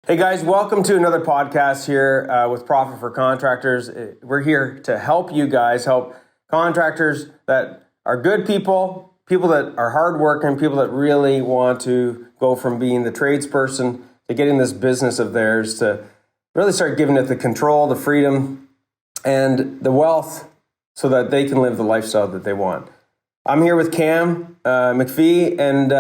Hey guys, welcome to another podcast here with Profit for Contractors. We're here to help you guys, help contractors that are good people, people that are hardworking, people that really want to go from being the tradesperson to getting this business of theirs to really start giving it the control, the freedom, and the wealth so that they can live the lifestyle that they want. I'm here with Cam MacPhee, and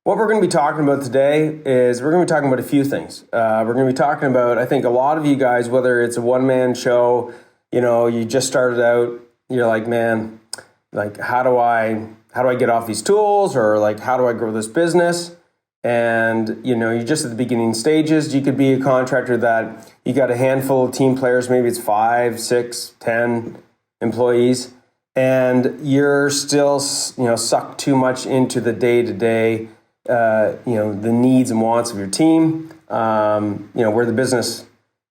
what we're going to be talking about today is we're going to be talking about a few things. We're going to be talking about, I think a lot of you guys, whether it's a one-man show, you just started out, you're like, man, like how do I get off these tools, or like how do I grow this business? And you're just at the beginning stages. You could be a contractor that you got a handful of team players, maybe it's 5, 6, 10 employees, and you're still sucked too much into the day-to-day the needs and wants of your team, where the business,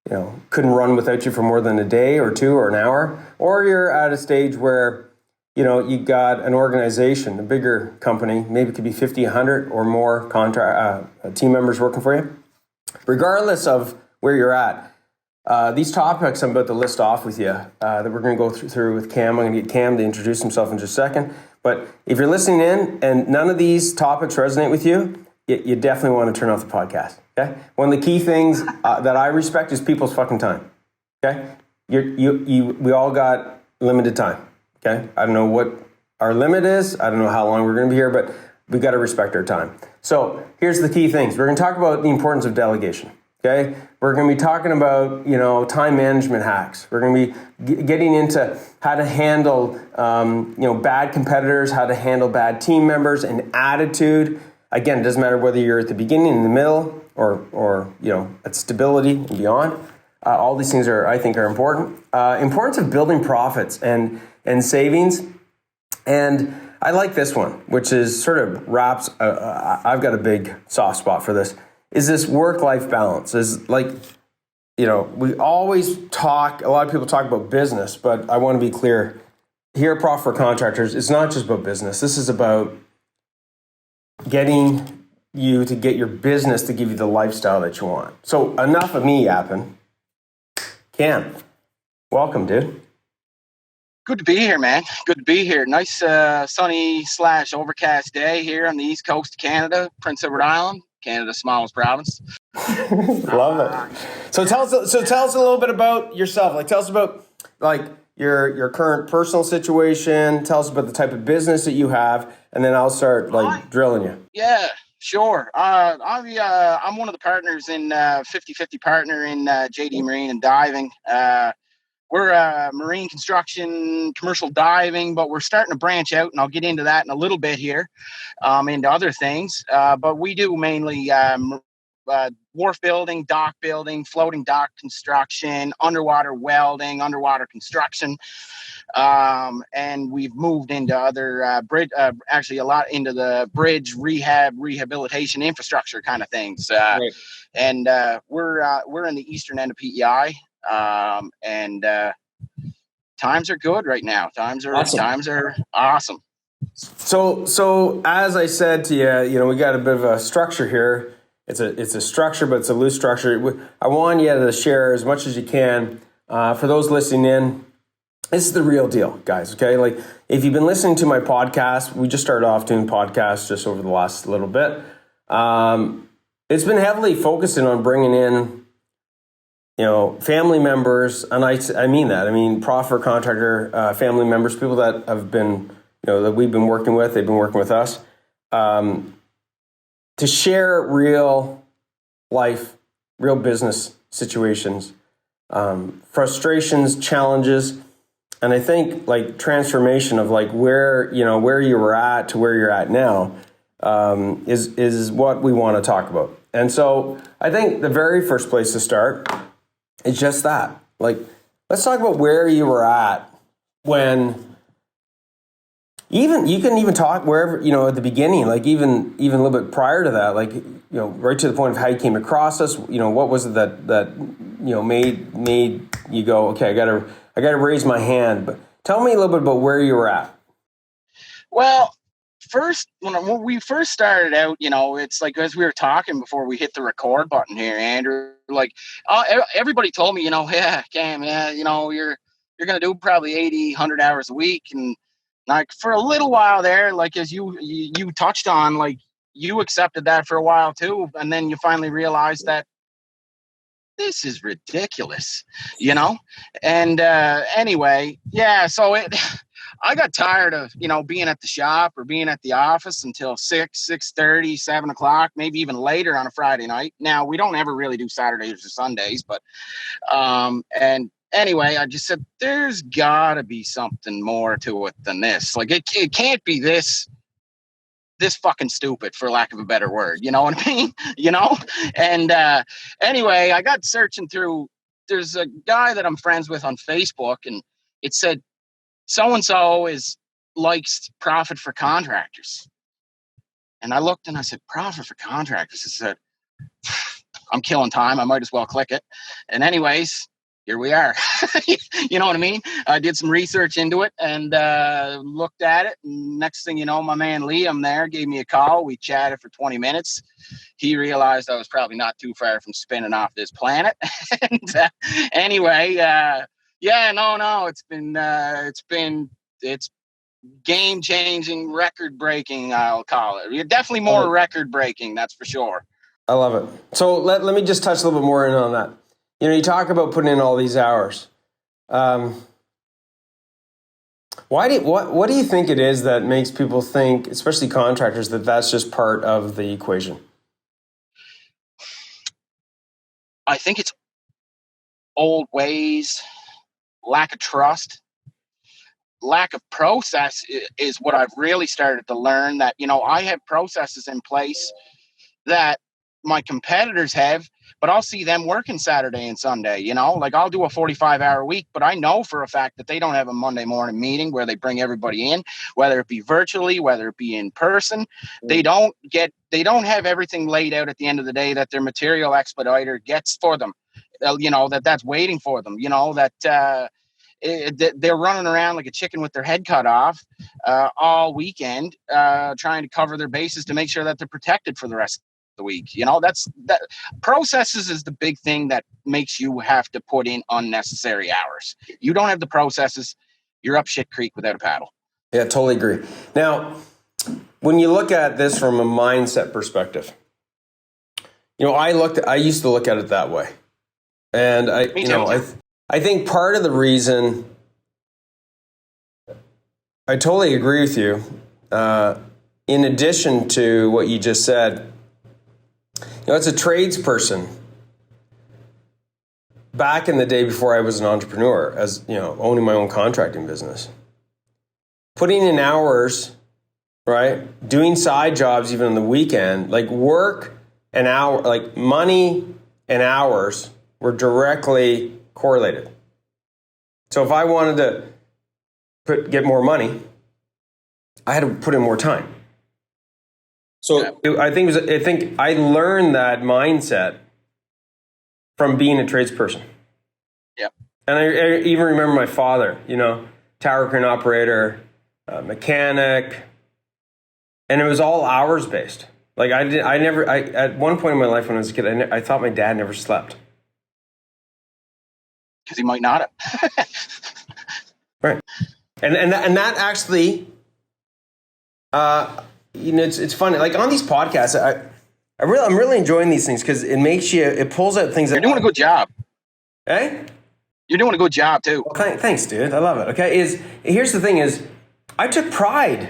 couldn't run without you for more than a day or two or an hour, or you're at a stage where, you got an organization, a bigger company, maybe it could be 50, 100 or more team members working for you. Regardless of where you're at, these topics I'm about to list off with you that we're going to go through with Cam. I'm going to get Cam to introduce himself in just a second. But if you're listening in and none of these topics resonate with you, you definitely want to turn off the podcast. Okay. One of the key things that I respect is people's fucking time. Okay. We all got limited time. Okay. I don't know what our limit is. I don't know how long we're going to be here, but we got to respect our time. So here's the key things. We're going to talk about the importance of delegation. Okay, we're going to be talking about, time management hacks. We're going to be getting into how to handle, bad competitors, how to handle bad team members, and attitude. Again, it doesn't matter whether you're at the beginning, in the middle, or at stability and beyond. All these things I think are important. Importance of building profits and savings. And I like this one, which is sort of wraps. I've got a big soft spot for this. Is this work-life balance? Is like, we always talk, a lot of people talk about business, but I want to be clear. Here at Profit for Contractors, it's not just about business. This is about getting you to get your business to give you the lifestyle that you want. So enough of me yapping. Cam, welcome, dude. Good to be here, man. Good to be here. Nice sunny/overcast day here on the east coast of Canada, Prince Edward Island. Canada's smallest province. Love it. So tell us a little bit about yourself. Like, tell us about your current personal situation. Tell us about the type of business that you have, and then I'll start drilling you. Yeah, sure. I'm one of the partners in 50/50 partner in JD Marine and Diving. We're marine construction, commercial diving, but we're starting to branch out, and I'll get into that in a little bit here, into other things. But we do mainly wharf building, dock building, floating dock construction, underwater welding, underwater construction. And we've moved into other bridge, actually a lot into the bridge rehabilitation infrastructure kind of things. Right. And we're in the eastern end of PEI. And times are good right now. Times are awesome. So as I said to you, we got a bit of a structure here. It's a structure, but it's a loose structure. I want you to share as much as you can. For those listening in, this is the real deal, guys. Okay, like if you've been listening to my podcast, we just started off doing podcasts just over the last little bit. It's been heavily focusing on bringing in family members, and I mean that. I mean, Profit for Contractor family members, people that have been, that we've been working with, they've been working with us, to share real life, real business situations, frustrations, challenges, and I think transformation of where you were at to where you're at now is what we want to talk about. And so I think the very first place to start is just that. Let's talk about where you were at when you can even talk wherever, at the beginning, even a little bit prior to that, right to the point of how you came across us, what was it that made you go, okay, I gotta raise my hand. But tell me a little bit about where you were at. Well, when we first started out, it's like, as we were talking before we hit the record button here, Andrew, like, everybody told me, yeah, Cam, yeah, you're going to do probably 80, 100 hours a week. And like for a little while there, like as you touched on, like you accepted that for a while too. And then you finally realized that this is ridiculous, And anyway, yeah, so I got tired of, being at the shop or being at the office until 6:30, 7:00, maybe even later on a Friday night. Now, we don't ever really do Saturdays or Sundays, but and anyway, I just said, there's got to be something more to it than this. Like, it can't be this fucking stupid, for lack of a better word. You know what I mean? And anyway, I got searching through. There's a guy that I'm friends with on Facebook, and it said so-and-so likes Profit for Contractors. And I looked and I said, Profit for Contractors. I said, I'm killing time. I might as well click it. And anyways, here we are. You know what I mean? I did some research into it and looked at it. And next thing you know, my man Liam there gave me a call. We chatted for 20 minutes. He realized I was probably not too far from spinning off this planet. And anyway, it's game changing, record breaking, I'll call it. Definitely more record breaking, that's for sure. I love it. So let me just touch a little bit more in on that. You talk about putting in all these hours. What do you think it is that makes people think, especially contractors, that that's just part of the equation? I think it's old ways, lack of trust, lack of process is what I've really started to learn. That, I have processes in place that my competitors have, but I'll see them working Saturday and Sunday, like I'll do a 45-hour week, but I know for a fact that they don't have a Monday morning meeting where they bring everybody in, whether it be virtually, whether it be in person. They don't have everything laid out at the end of the day that their material expediter gets for them, that's waiting for them, that they're running around like a chicken with their head cut off all weekend, trying to cover their bases to make sure that they're protected for the rest of the week. That processes is the big thing that makes you have to put in unnecessary hours. You don't have the processes, you're up shit creek without a paddle. Yeah, totally agree. Now, when you look at this from a mindset perspective, I used to look at it that way. And I think part of the reason, I totally agree with you, in addition to what you just said, as a tradesperson, back in the day before I was an entrepreneur, as owning my own contracting business, putting in hours, right? Doing side jobs even on the weekend, like work and hour, like money and hours were directly correlated. So if I wanted to get more money, I had to put in more time. So I think I learned that mindset from being a tradesperson. Yeah. And I even remember my father, tower crane operator, mechanic, and it was all hours based. Like at one point in my life when I was a kid, I thought my dad never slept. Because he might not have. Right. And that actually, it's funny. Like on these podcasts, I'm really enjoying these things because it pulls out things. You're doing a good job. Hey? You're doing a good job too. Well, thanks, dude. I love it. Okay. Here's the thing is, I took pride.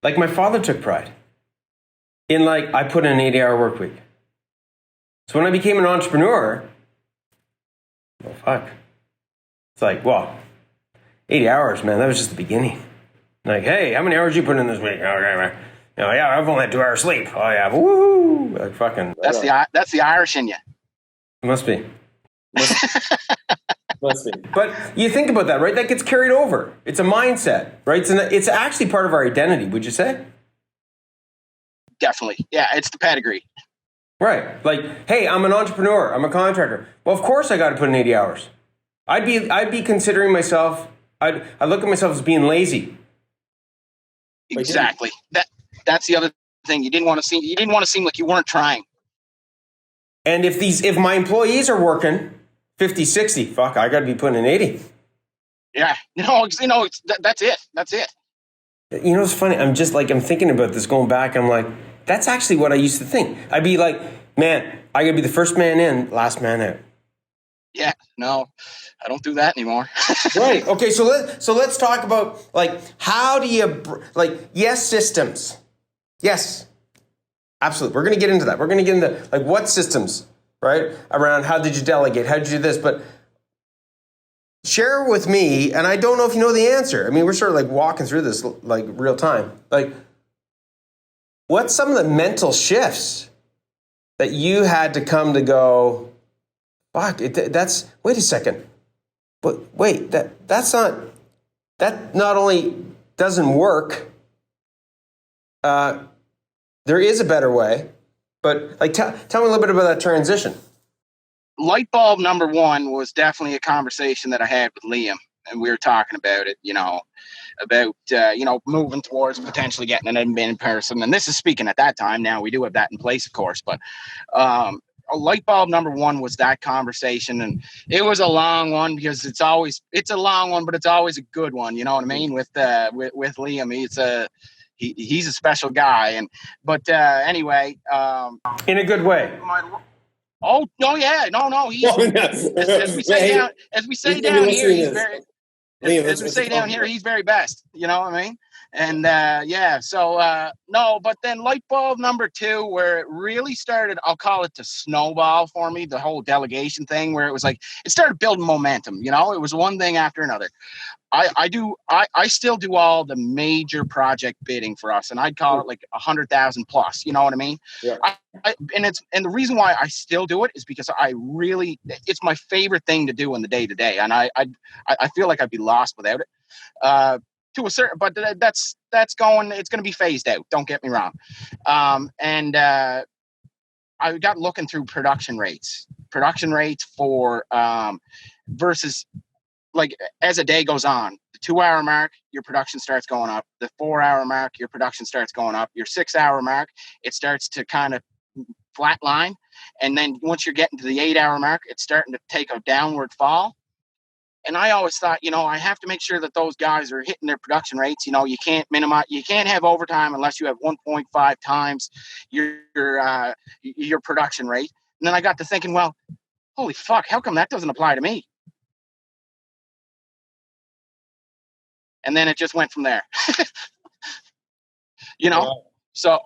Like my father took pride in I put in an 80-hour work week. So when I became an entrepreneur, well, fuck. It's like, well, 80 hours, man, that was just the beginning. Like, hey, how many hours you put in this week? Okay, yeah, I've only had 2 hours sleep. Oh yeah, woo! Like fucking. That's the Irish in you. Must be. Must be. But you think about that, right? That gets carried over. It's a mindset, right? It's actually part of our identity. Would you say? Definitely, yeah. It's the pedigree. Right. Like, hey, I'm an entrepreneur. I'm a contractor. Well, of course I got to put in 80 hours. I'd be considering myself. I look at myself as being lazy. Exactly. that's the other thing. You didn't want to seem like you weren't trying. And if my employees are working 50, 60, fuck, I got to be putting in 80. Yeah, that's it. That's it. You know, it's funny. I'm thinking about this going back. I'm like, that's actually what I used to think. I'd be like, man, I got to be the first man in, last man out. Yeah, no, I don't do that anymore. Right. Okay. So let's talk about how do you yes, systems. Yes, absolutely. We're going to get into that. We're going to get into what systems, right? Around how did you delegate? How did you do this? But share with me, and I don't know if you know the answer. I mean, we're sort of walking through this real time. What's some of the mental shifts that you had to come to go, fuck, wait a second. But wait, that not only doesn't work, there is a better way, but tell me a little bit about that transition. Light bulb number one was definitely a conversation that I had with Liam, and we were talking about it, about moving towards potentially getting an admin in person. And this is speaking at that time. Now we do have that in place, of course, but a light bulb number one was that conversation, and it was a long one because it's a long one, but it's always a good one. You know what I mean? With Liam, he's a special guy, anyway, in a good way. Oh no, yeah, no. He's as we say down here, he's very. As we say down here, he's very best. You know what I mean? And no, but then light bulb number two, where it really started, I'll call it the snowball for me, the whole delegation thing, where it was it started building momentum. It was one thing after another. I still do all the major project bidding for us, and I'd call it 100,000 plus. You know what I mean? Yeah. And the reason why I still do it is because it's my favorite thing to do in the day to day, and I feel like I'd be lost without it. To a certain, but it's going to be phased out. Don't get me wrong. I got looking through production rates for versus. As a day goes on, the 2-hour mark, your production starts going up. The 4-hour mark, your production starts going up. Your 6-hour mark, it starts to kind of flatline. And then once you're getting to the 8-hour mark, it's starting to take a downward fall. And I always thought, I have to make sure that those guys are hitting their production rates. You can't have overtime unless you have 1.5 times your production rate. And then I got to thinking, well, holy fuck, how come that doesn't apply to me? And then it just went from there. Wow. So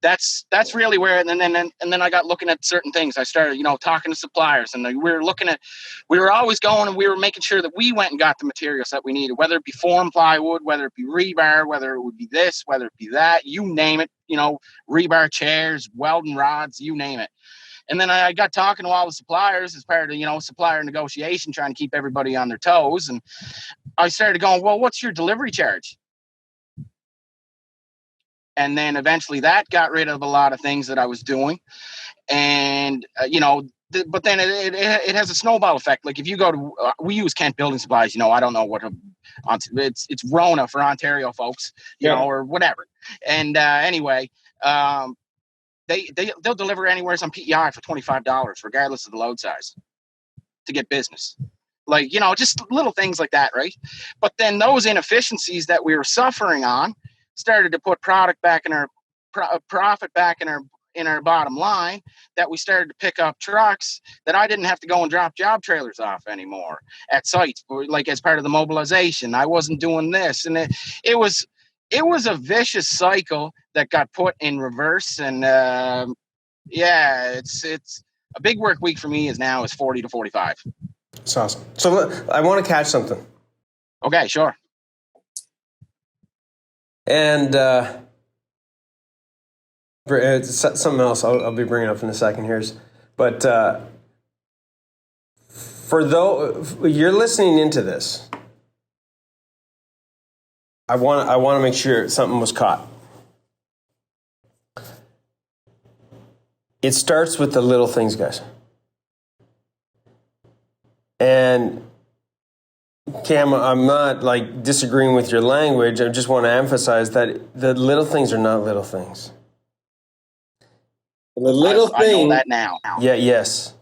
that's really where, and then I got looking at certain things. I started, talking to suppliers, and we were always going, and we were making sure that we went and got the materials that we needed, whether it be form plywood, whether it be rebar, whether it would be this, whether it be that, you name it, rebar chairs, welding rods, you name it. And then I got talking to all the suppliers as part of, supplier negotiation, trying to keep everybody on their toes. And I started going, well, what's your delivery charge? And then eventually that got rid of a lot of things that I was doing. And, but then it has a snowball effect. Like if you go to, we use Kent Building Supplies, I don't know what, it's Rona for Ontario folks, or whatever. And anyway, they'll deliver anywhere on PEI for $25, regardless of the load size, to get business. Just little things like that, right? But then those inefficiencies that we were suffering on started to put profit back in our bottom line, that we started to pick up trucks that I didn't have to go and drop job trailers off anymore at sites, as part of the mobilization. I wasn't doing this, and it was a vicious cycle that got put in reverse. And it's a big work week for me is 40 to 45. That's awesome. So I want to catch something. Okay, sure. And it's something else I'll be bringing up in a second here. But for those you're listening into this, I want to make sure something was caught. It starts with the little things, guys. And Cam, I'm not like disagreeing with your language. I just want to emphasize that the little things are not little things. The little thing. I know that now. Yeah. Yes.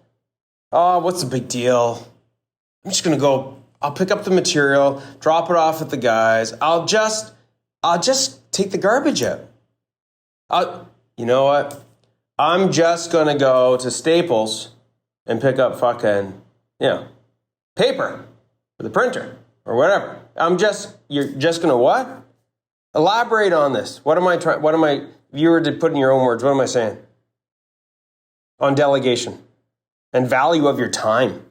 Oh, what's the big deal? I'm just gonna go. I'll pick up the material, drop it off at the guys. I'll just take the garbage out. You know what? I'm just gonna go to Staples and pick up fucking, paper for the printer or whatever. You're just gonna what? Elaborate on this. If you were to put in your own words, what am I saying? On delegation and value of your time.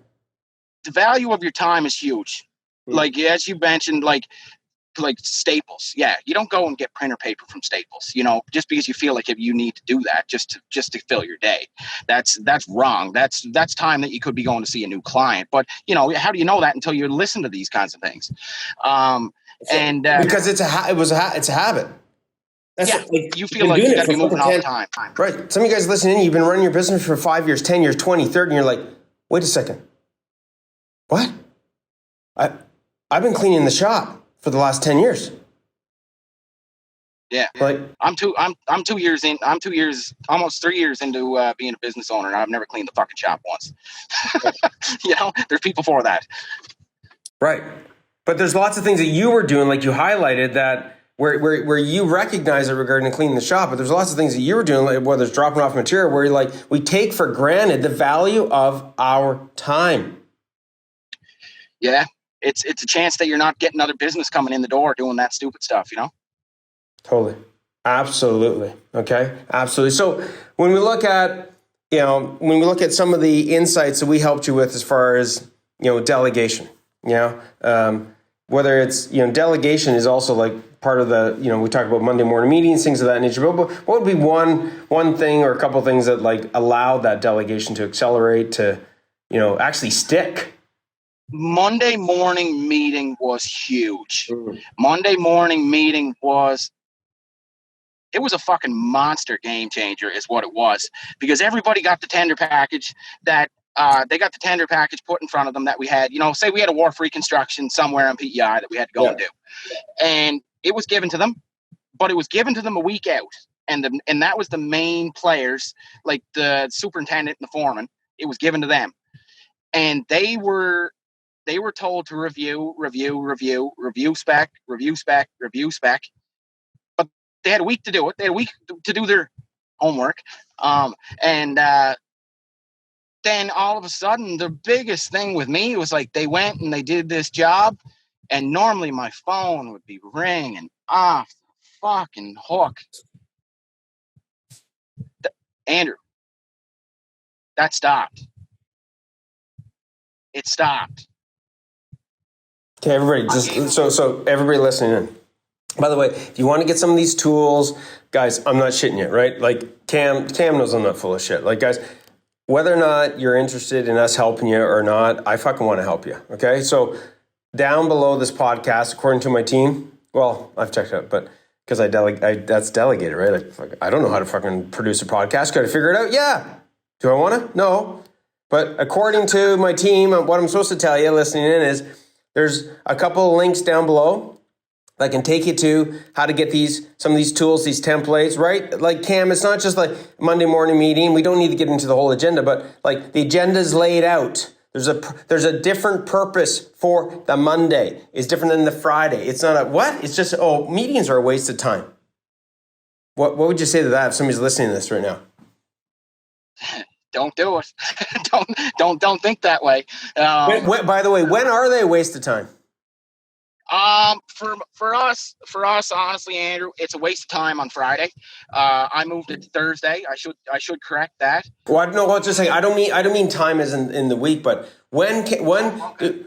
The value of your time is huge. Like, as you mentioned, like Staples. Yeah, you don't go and get printer paper from Staples, just because you feel like if you need to do that just to fill your day. That's wrong. That's time that you could be going to see a new client. But, how do you know that until you listen to these kinds of things? Because it's a habit. You feel like you got to be moving all the time. Right. Some of you guys listening, you've been running your business for 5 years, 10 years, 20, 30, and you're like, wait a second. What? I've been cleaning the shop for the last 10 years. Yeah. Like, I'm 2 years in. I'm 2 years, almost 3 years into being a business owner, and I've never cleaned the fucking shop once. There's people for that. Right. But there's lots of things that you were doing, like you highlighted, that where you recognize it regarding cleaning the shop, but there's lots of things that you were doing, like whether it's dropping off material, where you're like, we take for granted the value of our time. Yeah. It's a chance that you're not getting other business coming in the door doing that stupid stuff, Totally. Absolutely. Okay. Absolutely. So when we look at, some of the insights that we helped you with as far as, delegation, whether it's, delegation is also like part of the, we talk about Monday morning meetings, things of that nature. But what would be one thing or a couple of things that like allow that delegation to accelerate, to, actually stick? Monday morning meeting was huge. Monday morning meeting was a fucking monster game changer is what it was, because everybody got the tender package that they got the tender package put in front of them that we had, say we had a wharf reconstruction somewhere on PEI that we had to go and do. And it was given to them, but it was given to them a week out. And that was the main players, like the superintendent and the foreman. It was given to them. And they were told to review spec. But they had a week to do it. They had a week to do their homework. Then all of a sudden, the biggest thing with me was like they went and they did this job, and normally my phone would be ringing off the fucking hook. Andrew, that stopped. It stopped. Okay, everybody, just so everybody listening in. By the way, if you want to get some of these tools, guys, I'm not shitting you, right? Like Cam knows I'm not full of shit. Like, guys, whether or not you're interested in us helping you or not, I fucking want to help you. Okay, so down below this podcast, according to my team, well, I've checked it out, but because that's delegated, right? I don't know how to fucking produce a podcast. Got to figure it out. Yeah. Do I want to? No. But according to my team, what I'm supposed to tell you listening in is there's a couple of links down below that can take you to how to get some of these tools, these templates, right? Like Cam, it's not just like Monday morning meeting. We don't need to get into the whole agenda, but like the agenda's laid out. There's a different purpose for the Monday. It's different than the Friday. It's not it's just, meetings are a waste of time. What would you say to that if somebody's listening to this right now? Don't do it. don't think that way. By the way, when are they a waste of time? For us, honestly, Andrew, it's a waste of time on Friday. I moved it to Thursday. I should correct that. Well, I'll just say I don't mean time as in the week, but when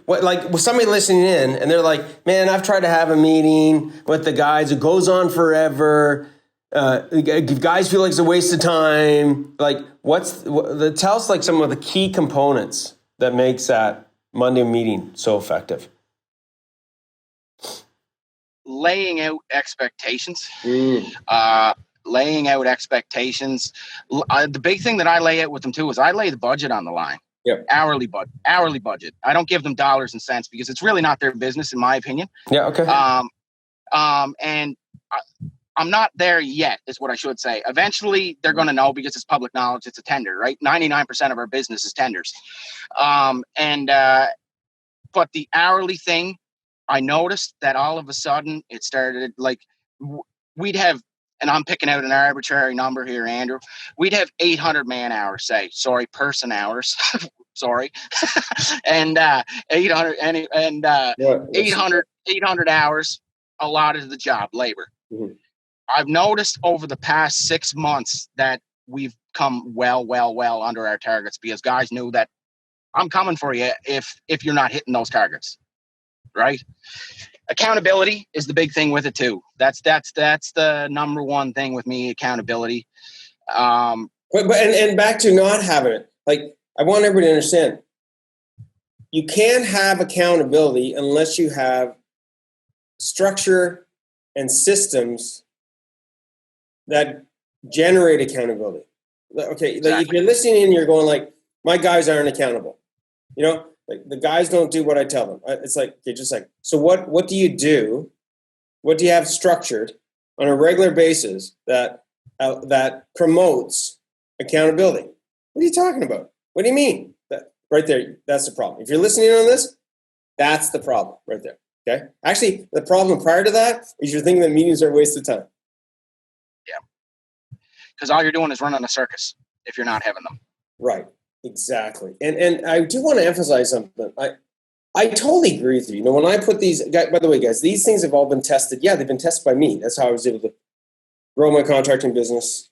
like with somebody listening in and they're like, man, I've tried to have a meeting with the guys. It goes on forever. Guys feel like it's a waste of time. Like, tell us like some of the key components that makes that Monday meeting so effective. Laying out expectations. Laying out expectations. The big thing that I lay out with them too is I lay the budget on the line. Yep. Hourly budget. I don't give them dollars and cents because it's really not their business, in my opinion. Yeah. Okay. And I'm not there yet, is what I should say. Eventually, they're going to know because it's public knowledge. It's a tender, right? 99% of our business is tenders. But the hourly thing, I noticed that all of a sudden it started like we'd have, and I'm picking out an arbitrary number here, Andrew. We'd have 800 man hours, person hours. Sorry. And 800 and 800 hours allotted to the job, labor. Mm-hmm. I've noticed over the past 6 months that we've come well under our targets because guys knew that I'm coming for you if you're not hitting those targets, right? Accountability is the big thing with it too. That's the number one thing with me, accountability. But back to not having it. Like, I want everybody to understand, you can't have accountability unless you have structure and systems that generate accountability. Okay, exactly. Like if you're listening and you're going like, my guys aren't accountable. You know, like the guys don't do what I tell them. It's like, okay, just like, so what do you do? What do you have structured on a regular basis that promotes accountability? What are you talking about? What do you mean? Right there, that's the problem. If you're listening on this, that's the problem right there. Okay. Actually, the problem prior to that is you're thinking that meetings are a waste of time. Yeah. Because all you're doing is running a circus if you're not having them. Right. Exactly. And I do want to emphasize something. I totally agree with you. You know, when I put these, by the way, guys, these things have all been tested. Yeah, they've been tested by me. That's how I was able to grow my contracting business,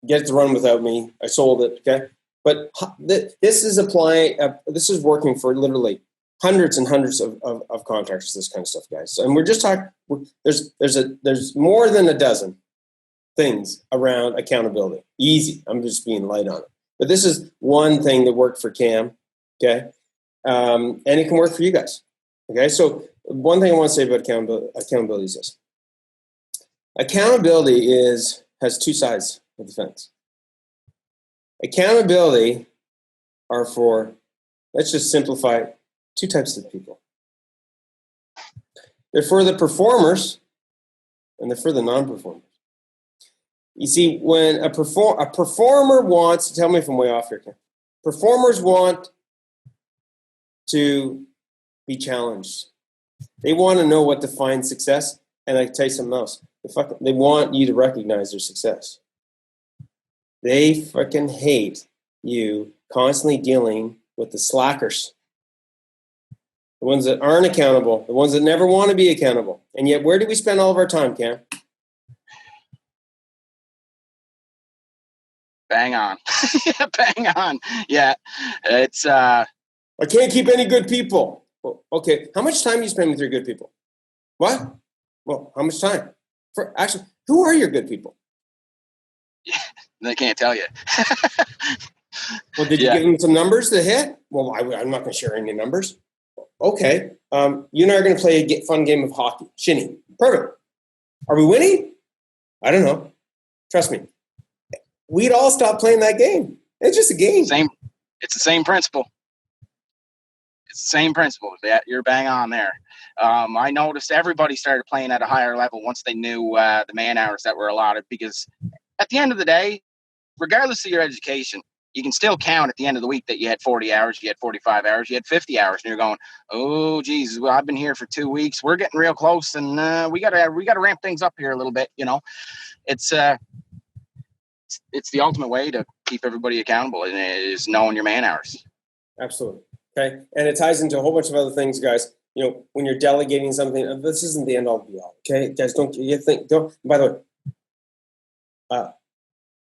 get it to run without me. I sold it. Okay. But this is working for literally hundreds and hundreds of contractors, this kind of stuff, guys. And we're just talking, there's more than a dozen things around accountability. Easy. I'm just being light on it. But this is one thing that worked for Cam, okay? And it can work for you guys, okay? So one thing I want to say about accountability is this. Accountability has two sides of the fence. Accountability are for, let's just simplify it, two types of people. They're for the performers and they're for the non-performers. You see, when a performer wants, tell me if I'm way off here, Ken. Performers want to be challenged. They want to know what defines success. And I can tell you something else. They want you to recognize their success. They fucking hate you constantly dealing with the slackers. The ones that aren't accountable. The ones that never want to be accountable. And yet, where do we spend all of our time, Cam? Bang on. Yeah, bang on. Yeah. It's I can't keep any good people. Well, okay. How much time do you spend with your good people? What? Well, how much time? Actually, who are your good people? Yeah, they can't tell you. Well, did you give them some numbers to hit? Well, I'm not going to share any numbers. Okay. You and I are going to play a fun game of hockey. Shinny. Perfect. Are we winning? I don't know. Trust me. We'd all stop playing that game. It's just a game. It's the same principle. It's the same principle. You're bang on there. I noticed everybody started playing at a higher level once they knew the man hours that were allotted, because at the end of the day, regardless of your education, you can still count at the end of the week that you had 40 hours, you had 45 hours, you had 50 hours, and you're going, oh, geez, well, I've been here for 2 weeks. We're getting real close, and we gotta ramp things up here a little bit. You know, it's the ultimate way to keep everybody accountable, and it is knowing your man hours. Absolutely. Okay. And it ties into a whole bunch of other things, guys. You know, when you're delegating something, this isn't the end all be all. Okay. Guys, don't, by the way,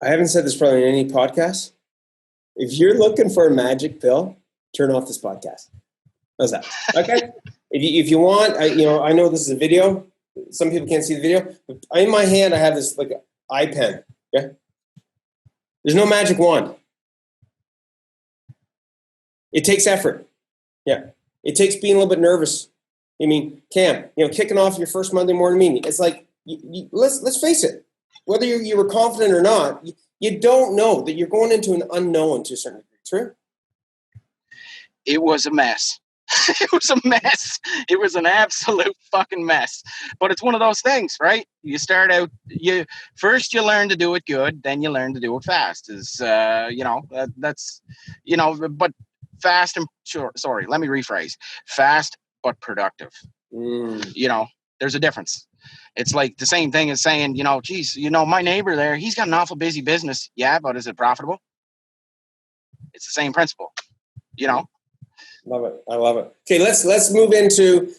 I haven't said this probably in any podcast. If you're looking for a magic pill, turn off this podcast. How's that? Okay. if you want, I know this is a video. Some people can't see the video, but in my hand, I have this like eye pen. Okay. There's no magic wand. It takes effort. Yeah. It takes being a little bit nervous. I mean, Cam, kicking off your first Monday morning meeting, it's like, let's face it, whether you were confident or not, you don't know that you're going into an unknown to a certain degree. True? It was a mess. It was a mess. It was an absolute fucking mess. But it's one of those things, right? You start out, you learn to do it good, then you learn to do it fast. That's but fast and sorry, let me rephrase. Fast but productive. There's a difference. It's like the same thing as saying, geez, my neighbor there, he's got an awful busy business. Yeah, but is it profitable? It's the same principle, Love it. I love it. Okay, let's move into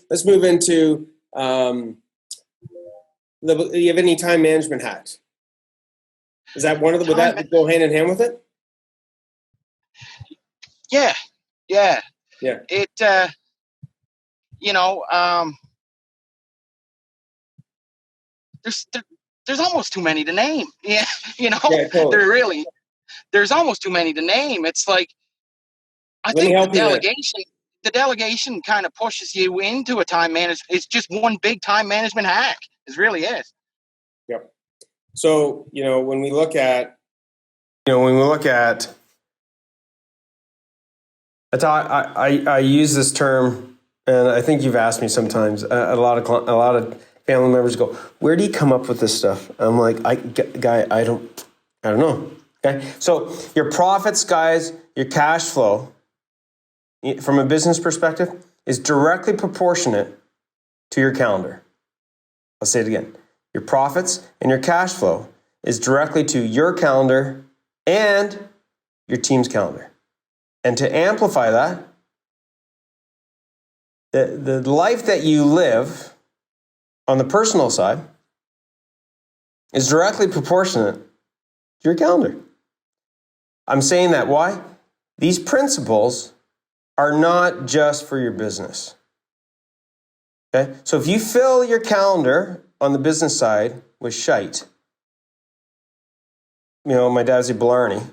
do you have any time management hacks? Is that one of them? Would that go hand in hand with it? Yeah. It there's almost too many to name. Yeah, totally. There's almost too many to name. It's like I think the delegation kind of pushes you into a time management. It's just one big time management hack. It really is. Yep. So, when we look at I use this term, and I think you've asked me sometimes, a lot of family members go, where do you come up with this stuff? I'm like, I don't know. Okay. So your profits, guys, your cash flow, from a business perspective, is directly proportionate to your calendar. I'll say it again. Your profits and your cash flow is directly to your calendar and your team's calendar. And to amplify that, the life that you live on the personal side is directly proportionate to your calendar. I'm saying that. Why? These principles are not just for your business. Okay? So if you fill your calendar on the business side with shite, my dad's a Blarney,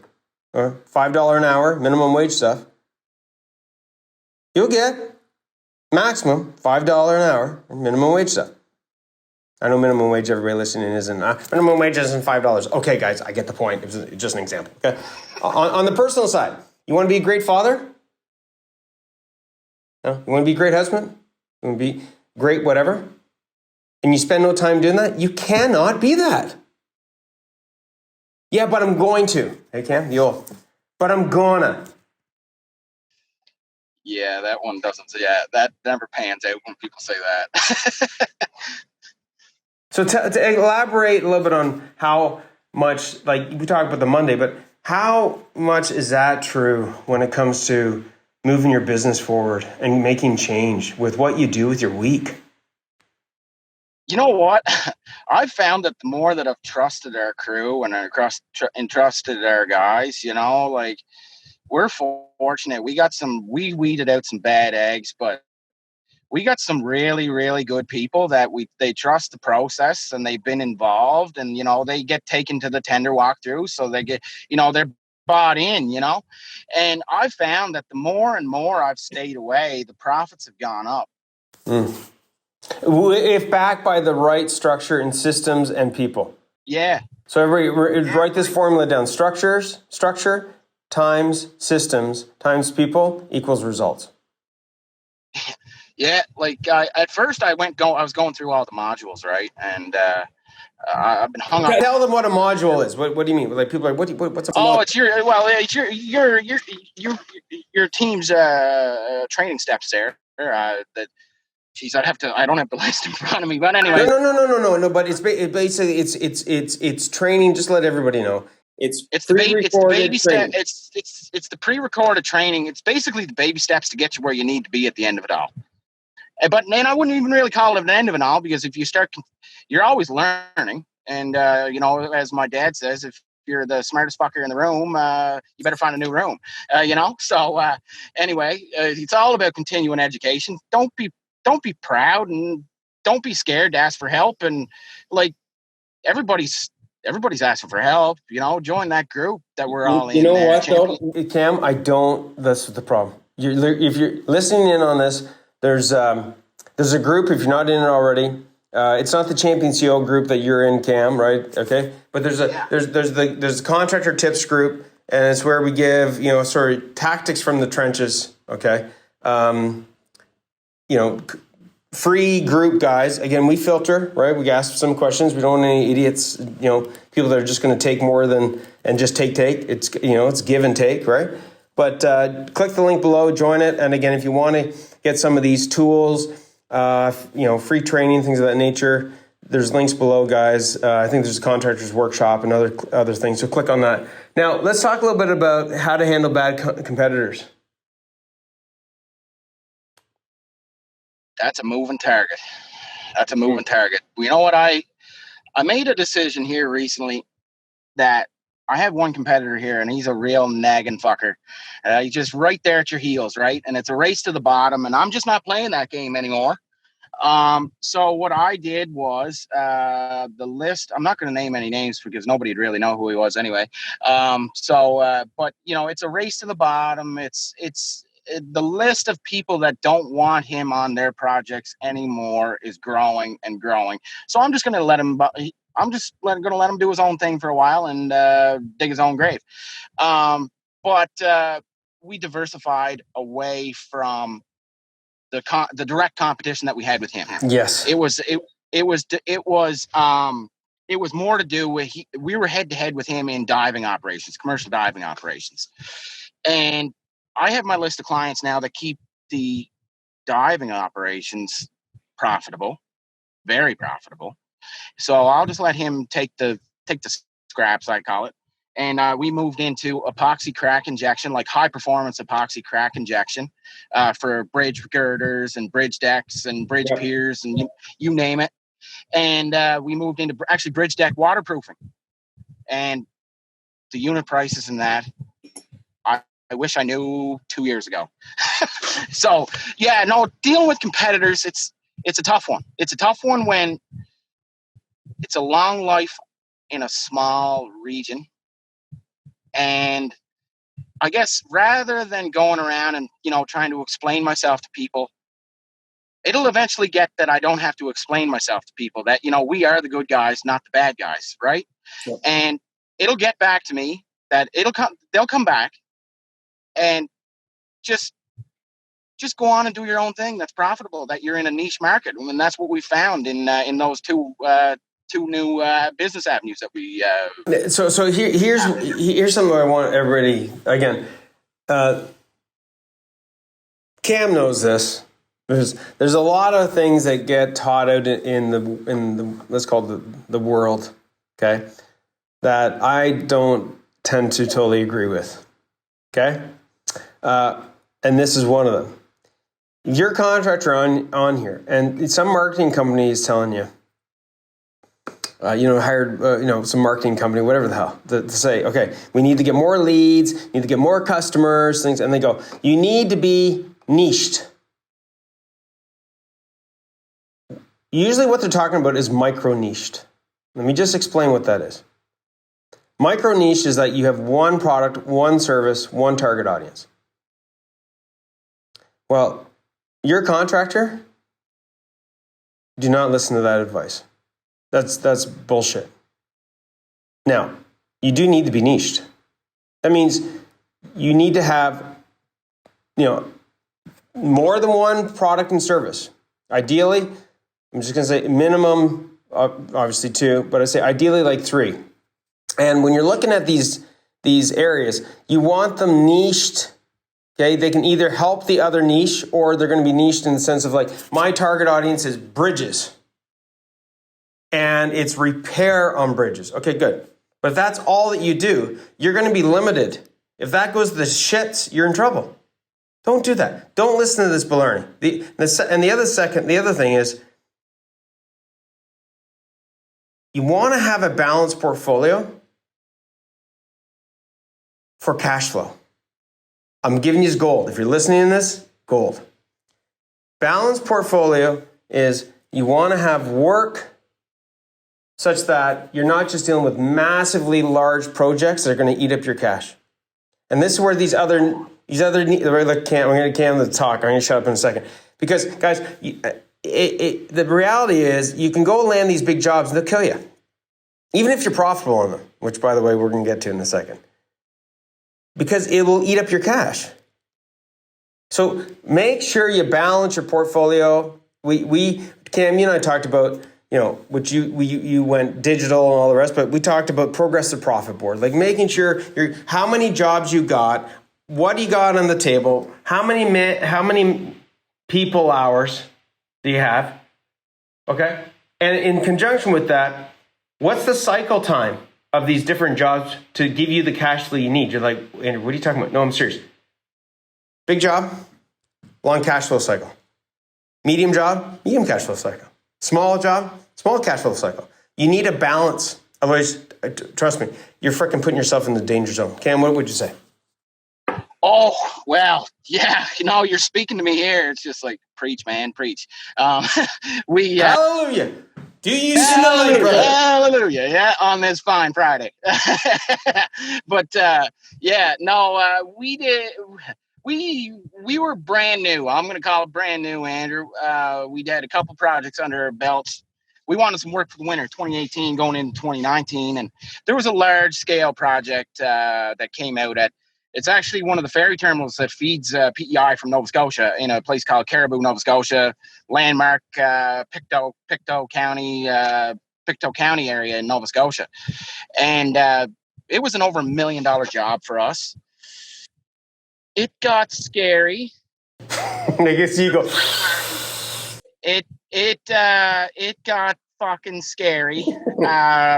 or $5 an hour, minimum wage stuff, you'll get maximum $5 an hour, minimum wage stuff. I know minimum wage, everybody listening isn't. Minimum wage isn't $5. Okay, guys, I get the point. It's just an example. Okay. On the personal side, you want to be a great father? No? You want to be a great husband? You want to be great whatever? And you spend no time doing that? You cannot be that. Yeah, but I'm going to. Hey, Cam, but I'm gonna. Yeah, that one doesn't. Yeah, that never pans out when people say that. So to elaborate a little bit on how much, like we talked about the Monday, but how much is that true when it comes to moving your business forward and making change with what you do with your week? You know what? I've found that the more that I've trusted our crew and trusted our guys, like we're fortunate. We weeded out some bad eggs, but we got some really, really good people that they trust the process and they've been involved, and they get taken to the tender walkthrough, so they get they're bought in, and I found that the more and more I've stayed away, the profits have gone up. If backed by the right structure and systems and people. Yeah. So everybody write this formula down: structure times systems times people equals results. Yeah, like at first I was going through all the modules, right? And I've been hung up. Tell them what a module is. What do you mean? Like people are what's a module? It's your team's training steps there. Geez, I don't have the list in front of me, but anyway. No. But it's basically it's training. Just let everybody know. It's the baby step. It's the pre-recorded training. It's basically the baby steps to get you where you need to be at the end of it all. But then I wouldn't even really call it an end of it all, because if you start, you're always learning. And, as my dad says, if you're the smartest fucker in the room, you better find a new room, So anyway, it's all about continuing education. Don't be proud, and don't be scared to ask for help. And like everybody's asking for help, join that group that we're all in. You know what though, Cam, that's the problem. If you're listening in on this, there's a group, if you're not in it already, it's not the Champion CEO group that you're in, Cam, right? Okay. But there's the contractor tips group, and it's where we give, sort of tactics from the trenches, okay? Free group guys. Again, we filter, right? We ask some questions. We don't want any idiots, people that are just going to take more than, and just take. It's, it's give and take, right? But click the link below, join it. And again, if you want to get some of these tools, free training, things of that nature, there's links below, guys. I think there's a contractors workshop and other things. So click on that. Now, let's talk a little bit about how to handle bad competitors. That's a moving target. You know what? I made a decision here recently that I have one competitor here, and he's a real nagging fucker. He's just right there at your heels, right? And it's a race to the bottom, and I'm just not playing that game anymore. So what I did was the list. I'm not going to name any names because nobody'd really know who he was anyway. But it's a race to the bottom. It's the list of people that don't want him on their projects anymore is growing and growing. So I'm just going to let him. I'm just going to let him do his own thing for a while and dig his own grave. But we diversified away from the direct competition that we had with him. Yes, it was more to do with we were head to head with him in diving operations, commercial diving operations, and I have my list of clients now that keep the diving operations profitable, very profitable. So I'll just let him take the scraps, I call it. And we moved into epoxy crack injection, like high performance epoxy crack injection for bridge girders and bridge decks and bridge piers and you name it. And we moved into actually bridge deck waterproofing. And the unit prices in that, I wish I knew 2 years ago. So, dealing with competitors, it's a tough one. It's a tough one when it's a long life in a small region. And I guess rather than going around and, trying to explain myself to people, it'll eventually get that I don't have to explain myself to people, that, we are the good guys, not the bad guys, right? Yep. And it'll get back to me that they'll come back and just go on and do your own thing that's profitable, that you're in a niche market. And that's what we found in those two new business avenues that we. So here's something I want everybody, again, Cam knows this. There's a lot of things that get taught out in the let's call it the world, okay, that I don't tend to totally agree with, okay, and this is one of them. If you're a contractor on here, and some marketing company is telling you, hired, some marketing company, whatever the hell, to say, okay, we need to get more leads, need to get more customers, things, and they go, you need to be niched. Usually what they're talking about is micro-niched. Let me just explain what that is. Micro-niche is that you have one product, one service, one target audience. Well, you're a contractor, do not listen to that advice. That's bullshit. Now, you do need to be niched. That means you need to have, more than one product and service. Ideally, I'm just going to say minimum, obviously 2, but I say ideally like 3. And when you're looking at these areas, you want them niched. Okay, they can either help the other niche, or they're going to be niched in the sense of like, my target audience is bridges. And it's repair on bridges. Okay, good. But if that's all that you do, you're going to be limited. If that goes to the shits, you're in trouble. Don't do that. Don't listen to this baloney. The other thing is, you want to have a balanced portfolio for cash flow. I'm giving you gold. If you're listening to this, gold. Balanced portfolio is you want to have work such that you're not just dealing with massively large projects that are going to eat up your cash. And this is where these other Cam, I'm going to Cam the talk. I'm going to shut up in a second. Because, guys, the reality is you can go land these big jobs and they'll kill you. Even if you're profitable on them, which, by the way, we're going to get to in a second. because it will eat up your cash. So make sure you balance your portfolio. We Cam, you and I talked about, which you went digital and all the rest, but we talked about progressive profit board, like making sure how many jobs you got, what you got on the table, how many people hours do you have, okay? And in conjunction with that, what's the cycle time of these different jobs to give you the cash flow you need? You're like, Andrew, what are you talking about? No, I'm serious. Big job, long cash flow cycle. Medium job, medium cash flow cycle. Small job, small cash flow cycle. You need a balance. Otherwise, trust me, you're freaking putting yourself in the danger zone. Cam, what would you say? Oh, well, yeah, you're speaking to me here. It's just like, preach, man, preach. Hallelujah. Do you smell it, brother? Hallelujah. Yeah, on this fine Friday. But we were brand new. I'm going to call it brand new, Andrew. We had a couple projects under our belts. We wanted some work for the winter 2018 going into 2019. And there was a large scale project that came out it's actually one of the ferry terminals that feeds PEI from Nova Scotia in a place called Caribou, Nova Scotia, landmark Pictou County area in Nova Scotia. And it was an over $1 million job for us. It got scary. I guess you go. It got fucking scary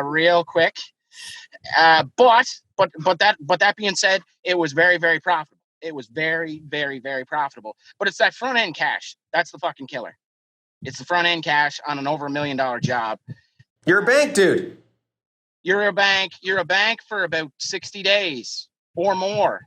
real quick. But that being said, it was very, very profitable. It was very, very, very profitable. But it's that front end cash. That's the fucking killer. It's the front end cash on an over $1 million job. You're a bank, dude. You're a bank for about 60 days or more.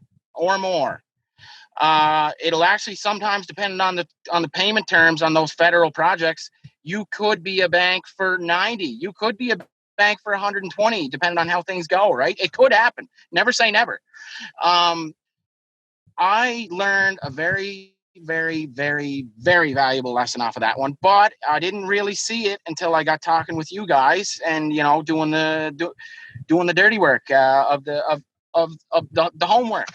It'll actually sometimes, depending on the payment terms on those federal projects, you could be a bank for 90. You could be a bank for 120, depending on how things go, right? It could happen. Never say never. I learned a very, very, very, very valuable lesson off of that one, but I didn't really see it until I got talking with you guys and, doing the dirty work of the homework.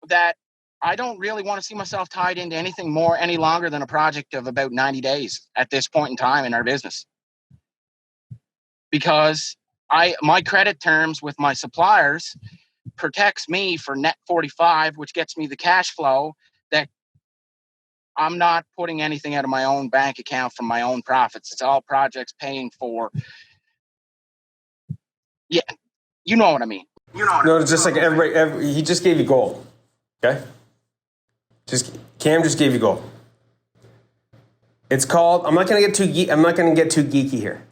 That I don't really want to see myself tied into anything any longer than a project of about 90 days at this point in time in our business. Because my credit terms with my suppliers protects me for net 45, which gets me the cash flow that I'm not putting anything out of my own bank account from my own profits. It's all projects paying for. Yeah, you know what I mean. No, it's just like everybody. He just gave you gold. Okay. Cam just gave you gold. It's called. I'm not going to get too geeky here.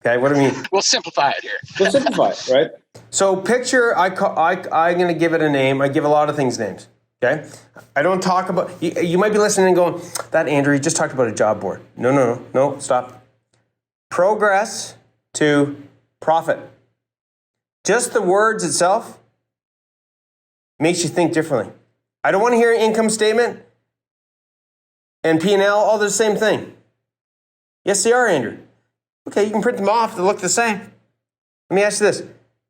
Okay, what do I mean? We'll simplify it here. We'll simplify it, right? So picture, I'm going to give it a name. I give a lot of things names, okay? I don't talk about, you might be listening and going, that Andrew, you just talked about a job board. No, stop. Progress to profit. Just the words itself makes you think differently. I don't want to hear an income statement and P&L, all the same thing. Yes, they are, Andrew. Okay, you can print them off. They look the same. Let me ask you this.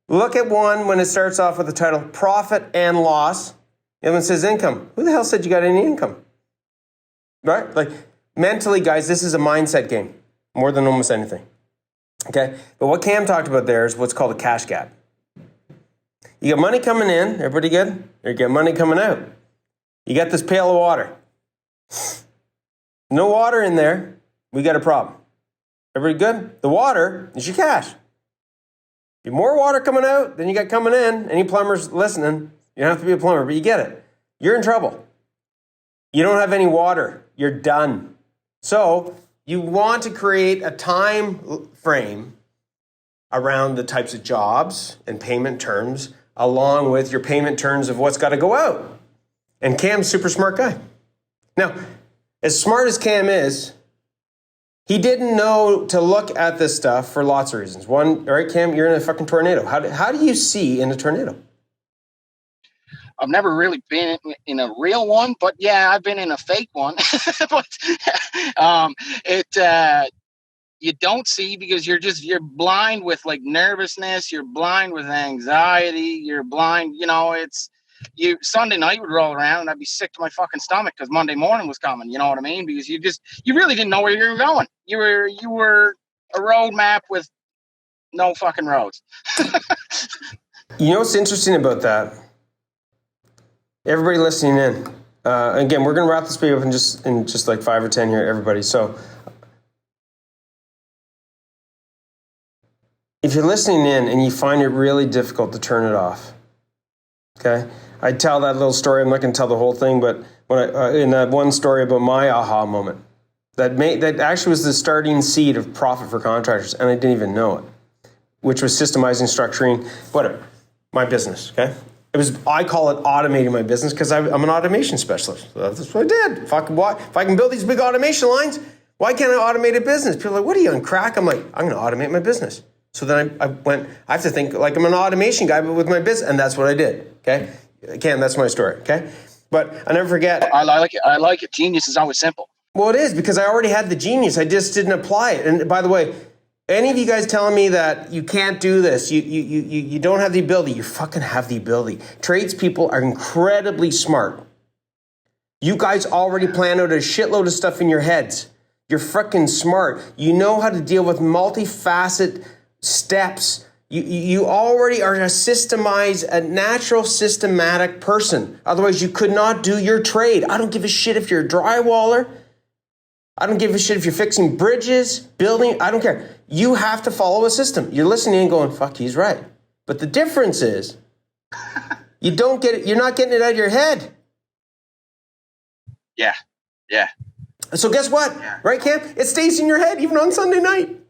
Look at one when it starts off with the title, Profit and Loss. The other one says income. Who the hell said you got any income? Right? Like, mentally, guys, this is a mindset game more than almost anything. Okay? But what Cam talked about there is what's called a cash gap. You got money coming in. Everybody good? You got money coming out. You got this pail of water. No water in there. We got a problem. Everybody good? The water is your cash. You have more water coming out than you got coming in. Any plumbers listening, you don't have to be a plumber, but you get it. You're in trouble. You don't have any water. You're done. So you want to create a time frame around the types of jobs and payment terms, along with your payment terms of what's got to go out. And Cam's a super smart guy. Now, as smart as Cam is, he didn't know to look at this stuff for lots of reasons. One, all right, Cam, you're in a fucking tornado. How do you see in a tornado? I've never really been in a real one, but yeah, I've been in a fake one. But you don't see because you're blind with like nervousness, you're blind with anxiety, you're blind, it's you Sunday night would roll around and I'd be sick to my fucking stomach because Monday morning was coming, you know what I mean? Because you really didn't know where you were going. You were a road map with no fucking roads. You know what's interesting about that? Everybody listening in. Again, we're going to wrap this video up in just like 5 or 10 here, everybody. So if you're listening in and you find it really difficult to turn it off, okay? I tell that little story. I'm not going to tell the whole thing, but when in that one story about my aha moment, that actually was the starting seed of Profit for Contractors, and I didn't even know it, which was systemizing, structuring, whatever, my business, okay? I call it automating my business because I'm an automation specialist. So that's what I did. If I can build these big automation lines, why can't I automate a business? People are like, what are you on crack? I'm like, I'm going to automate my business. So then I have to think like I'm an automation guy, but with my business, and that's what I did, okay? Cam, that's my story, okay? But I never forget. I like it. Genius is always simple. Well, it is because I already had the genius. I just didn't apply it. And by the way, any of you guys telling me that you can't do this, you don't have the ability, you fucking have the ability. Tradespeople are incredibly smart. You guys already plan out a shitload of stuff in your heads. You're freaking smart. You know how to deal with multifaceted steps. You already are a natural systematic person. Otherwise, you could not do your trade. I don't give a shit if you're a drywaller. I don't give a shit if you're fixing bridges, building. I don't care. You have to follow a system. You're listening and going, fuck, he's right. But the difference is you don't get it. You're not getting it out of your head. Yeah. Yeah. So guess what? Yeah. Right, Cam? It stays in your head even on Sunday night.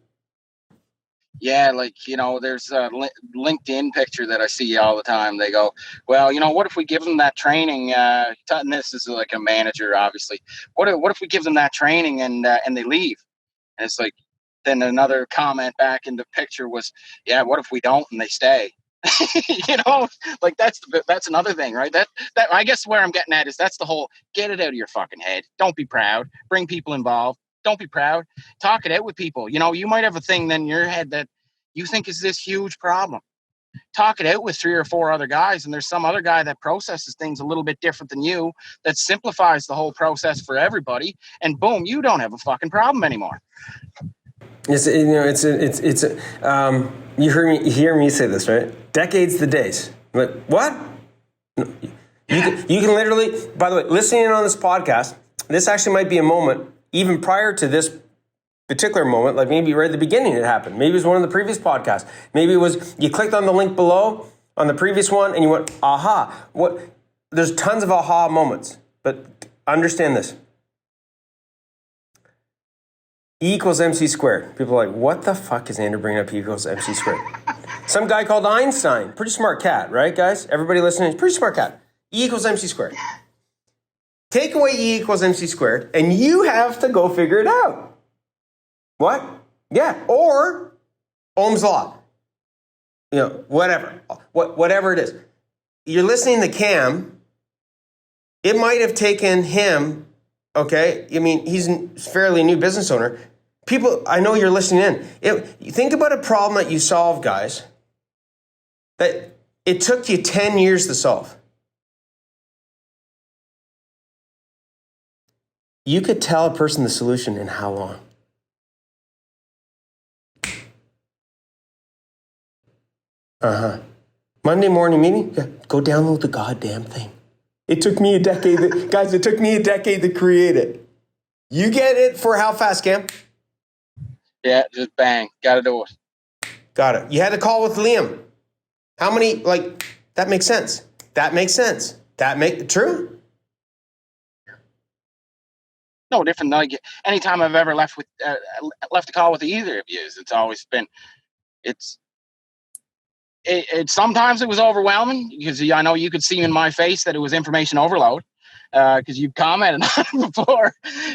Yeah, like, there's a LinkedIn picture that I see all the time. They go, well, what if we give them that training? And this is like a manager, obviously. What if we give them that training and they leave? And it's like, then another comment back in the picture was, yeah, what if we don't and they stay? Like that's another thing, right? That I guess where I'm getting at is that's the whole get it out of your fucking head. Don't be proud. Bring people involved. Don't be proud. Talk it out with people. You might have a thing then in your head that you think is this huge problem. Talk it out with 3 or 4 other guys, and there's some other guy that processes things a little bit different than you that simplifies the whole process for everybody, and boom, you don't have a fucking problem anymore. You hear me say this, right? Decades the days. Like, what? You can literally, by the way, listening in on this podcast, this actually might be a moment, even prior to this particular moment, like maybe right at the beginning it happened. Maybe it was one of the previous podcasts. Maybe it was, you clicked on the link below on the previous one and you went, aha. There's tons of aha moments, but understand this. E equals MC squared. People are like, what the fuck is Andrew bringing up E equals MC squared? Some guy called Einstein, pretty smart cat, right, guys? Everybody listening, pretty smart cat. E equals MC squared. Take away E equals MC squared, and you have to go figure it out. What? Yeah, or Ohm's law. Whatever it is. You're listening to Cam. It might have taken him, okay? I mean, he's a fairly new business owner. People, I know you're listening in. Think about a problem that you solve, guys, that it took you 10 years to solve. You could tell a person the solution in how long? Monday morning meeting? Yeah, go download the goddamn thing. It took me a decade. Guys, it took me a decade to create it. You get it for how fast, Cam? Yeah, just bang. Got to do it. Got it. You had a call with Liam. How many, that makes sense. True? No different than anytime I've ever left a call with either of you. It's always been, sometimes it was overwhelming because I know you could see in my face that it was information overload because you've commented on it before.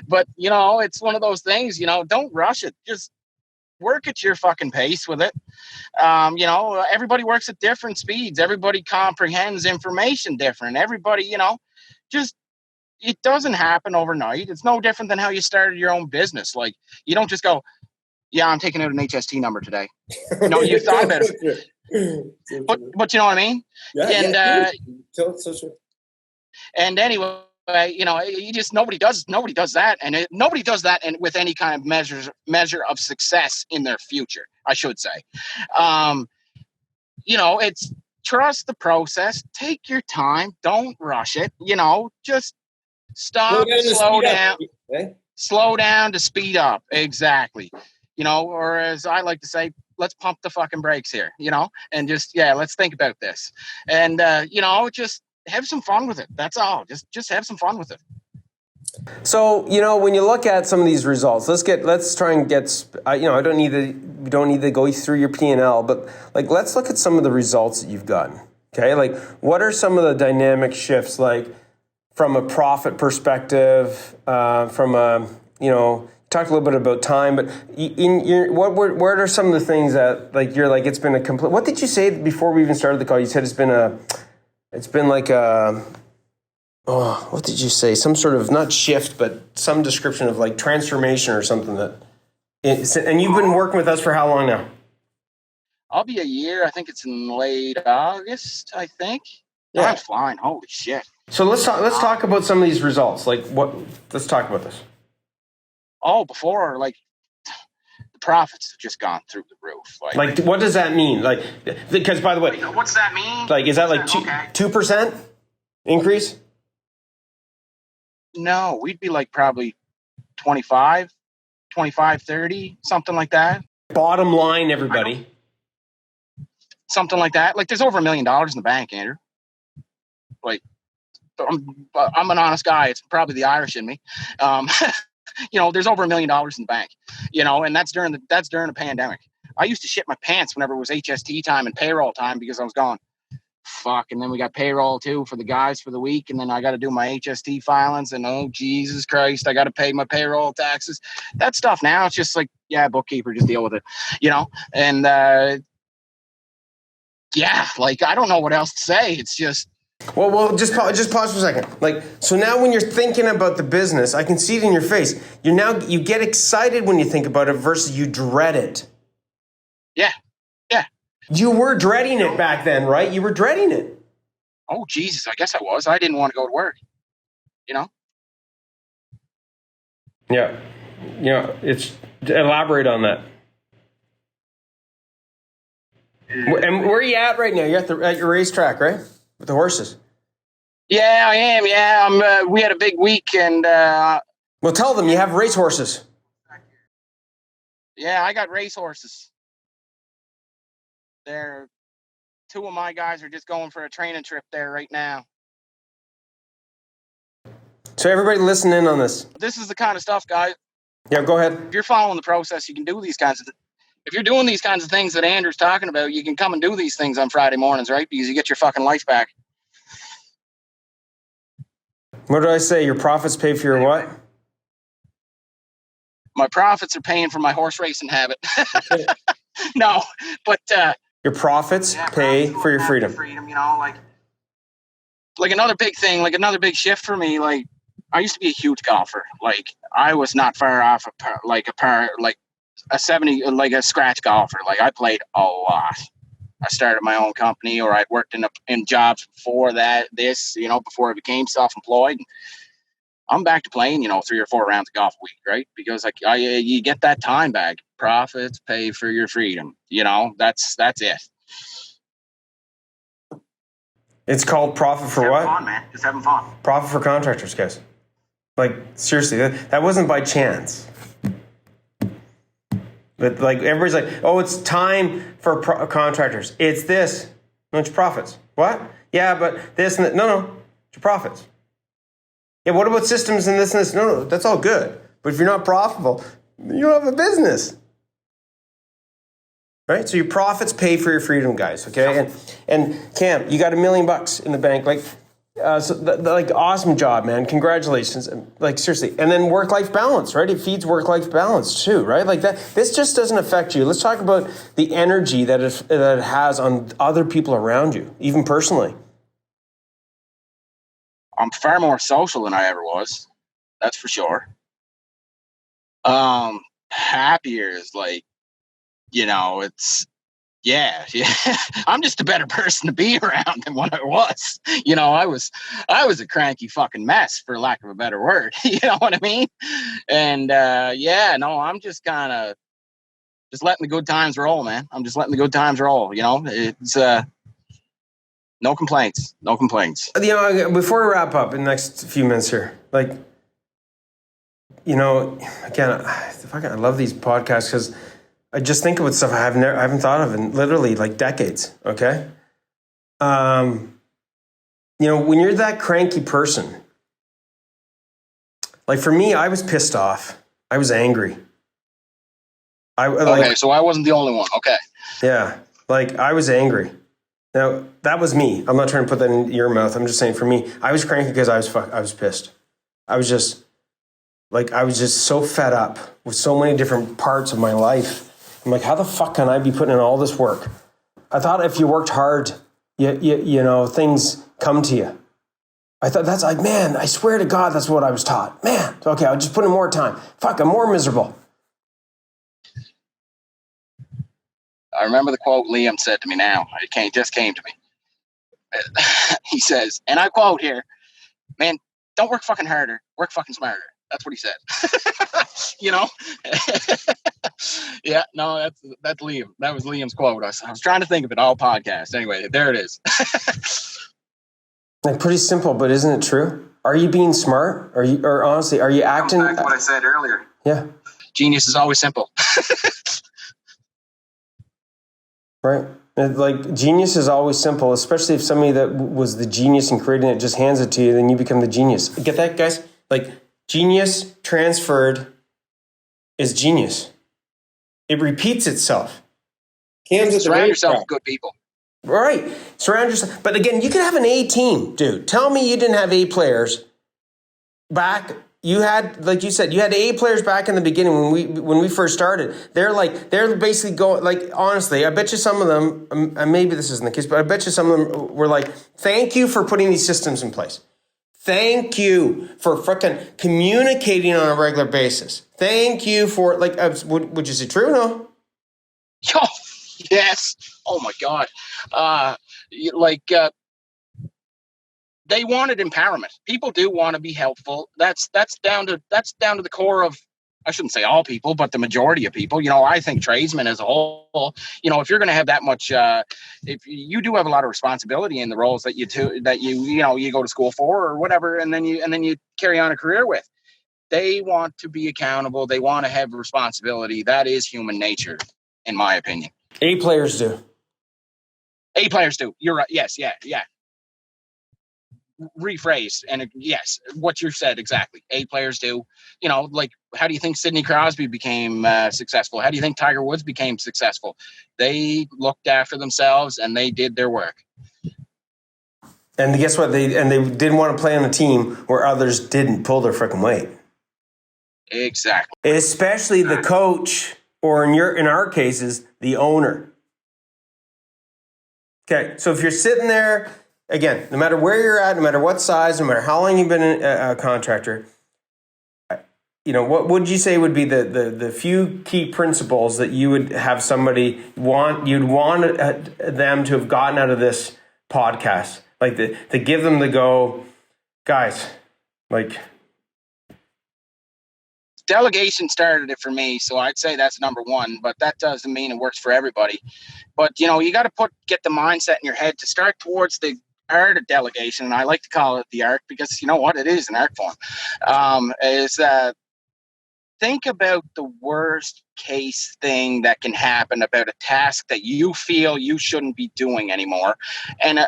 But, it's one of those things, don't rush it. Just work at your fucking pace with it. Everybody works at different speeds. Everybody comprehends information different. Everybody, it doesn't happen overnight. It's no different than how you started your own business. Like, you don't just go, Yeah, I'm taking out an HST number today. No, you thought about it. But you know what I mean? Yeah, And anyway, you just nobody does that, and nobody does that, and with any kind of measure of success in their future, I should say. It's trust the process, take your time, don't rush it. Just stop, slow down to speed up. Exactly. Or as I like to say, let's pump the fucking brakes here. And just let's think about this, and just have some fun with it. That's all. Just have some fun with it. So, when you look at some of these results, let's try and get, I don't need to go through your P&L, but let's look at some of the results that you've gotten. Okay. What are some of the dynamic shifts, from a profit perspective, from a, talked a little bit about time, but what are some of the things that you're it's been a complete, what did you say before we even started the call? You said what did you say? Some sort of, not shift, but some description of transformation or something and you've been working with us for how long now? I'll be a year. I think it's in late August, I think. Yeah. Time's flying. Holy shit. So let's talk about some of these results. Let's talk about this. Oh, before, the profits have just gone through the roof. What does that mean? Because by the way, what's that mean? Is that 2% increase? No, we'd be probably 25, 30, something like that. Bottom line, everybody. Something like that. There's over $1 million in the bank, Andrew. I'm an honest guy. It's probably the Irish in me. There's over $1 million in the bank, and that's during the pandemic. I used to shit my pants whenever it was HST time and payroll time because I was going, fuck. And then we got payroll too for the guys for the week. And then I got to do my HST filings and oh, Jesus Christ, I got to pay my payroll taxes. That stuff now, it's just bookkeeper, just deal with it, and, I don't know what else to say. It's just, well, just pause for a second. So now when you're thinking about the business, I can see it in your face. You get excited when you think about it versus you dread it. Yeah. You were dreading it back then, right? You were dreading it. Oh, Jesus, I guess I was. I didn't want to go to work, Yeah. It's elaborate on that. And where are you at right now? You're at your racetrack, right? With the horses. Yeah, I am. Yeah, we had a big week, and well, tell them you have race horses. Yeah, I got race horses. Two of my guys are just going for a training trip there right now. So everybody listen in on this. This is the kind of stuff, guys. Yeah, go ahead. If you're following the process, you can do these kinds of if you're doing these kinds of things that Andrew's talking about, you can come and do these things on Friday mornings, right? Because you get your fucking life back. What did I say? Your profits pay for your what? My profits are paying for my horse racing habit. No, but your profits pay for your freedom. Another big thing, another big shift for me. I used to be a huge golfer. I was not far off a 70, a scratch golfer. I played a lot. I started my own company, or I'd worked in jobs before before I became self-employed. I'm back to playing, 3 or 4 rounds of golf a week, right? Because you get that time back. Profits pay for your freedom. That's it. It's called Profit for what? Fun, man. Just having fun. Profit for Contractors, guys. Seriously, that wasn't by chance. But everybody's oh, it's time for contractors. It's this. No, it's profits. What? Yeah, but this and that. No, it's your profits. Yeah, what about systems and this and this? No, that's all good. But if you're not profitable, you don't have a business. Right? So your profits pay for your freedom, guys. Okay? And Cam, you got $1 million in the bank. Awesome job, man. Congratulations. Seriously. And then work-life balance, right? It feeds work-life balance too, right? This just doesn't affect you. Let's talk about the energy that it has on other people around you, even personally. I'm far more social than I ever was. That's for sure. happier is like, it's, yeah. I'm just a better person to be around than what I was. I was a cranky fucking mess, for lack of a better word. You know what I mean? And I'm just kind of just letting the good times roll, man. I'm just letting the good times roll. It's no complaints, no complaints. Before we wrap up in the next few minutes here, like, again, I love these podcasts because I just think about stuff I haven't thought of in literally like decades. Okay. When you're that cranky person, like for me, I was pissed off. I was angry. So I wasn't the only one. Okay. Yeah. Like I was angry. Now that was me. I'm not trying to put that in your mouth. I'm just saying for me, I was cranky because I was pissed. I was just so fed up with so many different parts of my life. I'm like, how the fuck can I be putting in all this work? I thought if you worked hard, things come to you. I thought that's like, man, I swear to God, that's what I was taught. Man, okay, I'll just put in more time. Fuck, I'm more miserable. I remember the quote Liam said to me now. It just came to me. He says, and I quote here, man, don't work fucking harder, work fucking smarter. That's what he said. Yeah, no, that's Liam. That was Liam's quote. I was trying to think of it all podcast. Anyway, there it is. Like pretty simple, but isn't it true? Are you being smart? Or honestly, are you acting? Back to what I said earlier. Yeah. Genius is always simple. Right. Like genius is always simple, especially if somebody that was the genius in creating it just hands it to you, then you become the genius. Get that, guys? Like genius transferred is genius. It repeats itself. Surround yourself with good people. Right. Surround yourself. But again, you could have an A team, dude. Tell me you didn't have A players back. You had, like you said, you had A players back in the beginning when we first started. They're basically going, like, honestly, I bet you some of them, and maybe this isn't the case, but I bet you some of them were like, thank you for putting these systems in place. Thank you for freaking communicating on a regular basis. Thank you for, like, would you say true? No? Oh, yes. Oh my God. They wanted empowerment. People do want to be helpful. That's down to the core of, I shouldn't say all people, but the majority of people. I think tradesmen as a whole, if you're going to have that much, if you do have a lot of responsibility in the roles that you go to school for or whatever, and then you carry on a career with. They want to be accountable. They want to have responsibility. That is human nature, in my opinion. A players do. A players do. You're right. Yes. Yeah. Rephrase, and yes, what you said exactly. A players do. Like, how do you think Sidney Crosby became successful? How do you think Tiger Woods became successful? They looked after themselves and they did their work. And guess what? They didn't want to play on a team where others didn't pull their freaking weight. Exactly. Especially the coach, or in our cases, the owner. Okay, so if you're sitting there, again, no matter where you're at, no matter what size, no matter how long you've been a contractor, what would you say would be the few key principles that you would have somebody you'd want them to have gotten out of this podcast? Like to give them the go, guys, like. Delegation started it for me, so I'd say that's number one, but that doesn't mean it works for everybody. But, you got to get the mindset in your head to start towards the art of delegation, and I like to call it the art because, you know what, it is an art form, think about the worst case thing that can happen about a task that you feel you shouldn't be doing anymore. And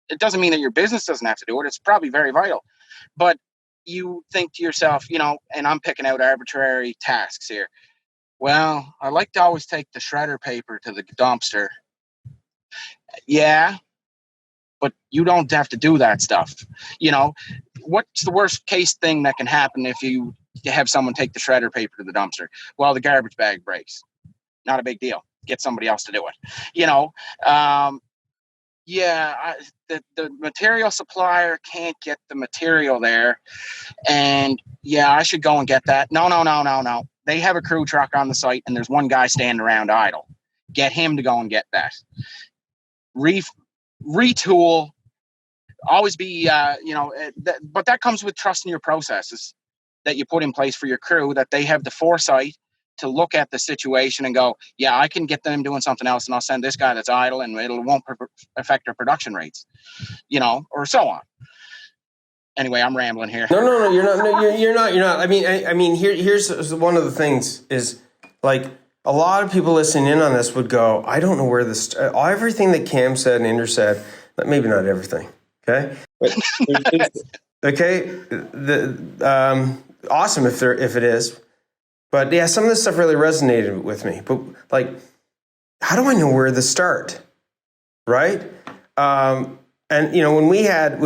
it doesn't mean that your business doesn't have to do it. It's probably very vital. But you think to yourself, and I'm picking out arbitrary tasks here. Well, I like to always take the shredder paper to the dumpster. Yeah, but you don't have to do that stuff. What's the worst case thing that can happen if you have someone take the shredder paper to the dumpster? Well, the garbage bag breaks. Not a big deal. Get somebody else to do it. The material supplier can't get the material there, and I should go and get that. No. they have a crew truck on the site and there's one guy standing around idle. Get him to go and get that. Retool. Always be, but that comes with trusting your processes that you put in place for your crew, that they have the foresight to look at the situation and go, yeah, I can get them doing something else, and I'll send this guy that's idle, and it won't affect their production rates, or so on. Anyway, I'm rambling here. No, you're not. No, you're not. I mean, here's one of the things is like a lot of people listening in on this would go, I don't know where this. Everything that Cam said and Inder said, maybe not everything. Okay, but okay. Awesome if it is, but yeah, some of this stuff really resonated with me. But like, how do I know where to start? Right? And when you had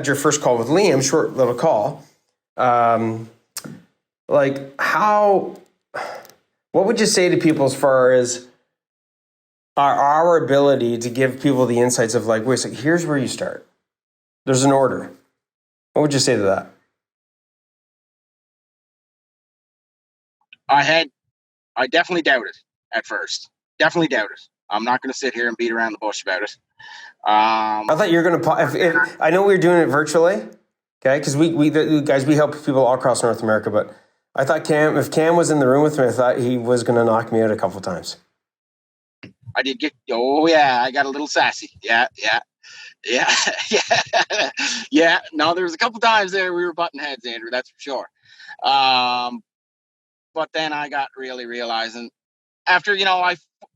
your first call with Liam, short little call, what would you say to people as far as our ability to give people the insights of like, wait a second, here's where you start. There's an order. What would you say to that? I definitely doubted at first. Definitely doubted. I'm not going to sit here and beat around the bush about it. I thought you were going to. I know we were doing it virtually, okay? Because we help people all across North America. But I thought if Cam was in the room with me, I thought he was going to knock me out a couple of times. I did get. Oh yeah, I got a little sassy. Yeah. No, there was a couple of times there we were butting heads, Andrew. That's for sure. But then I got really realizing after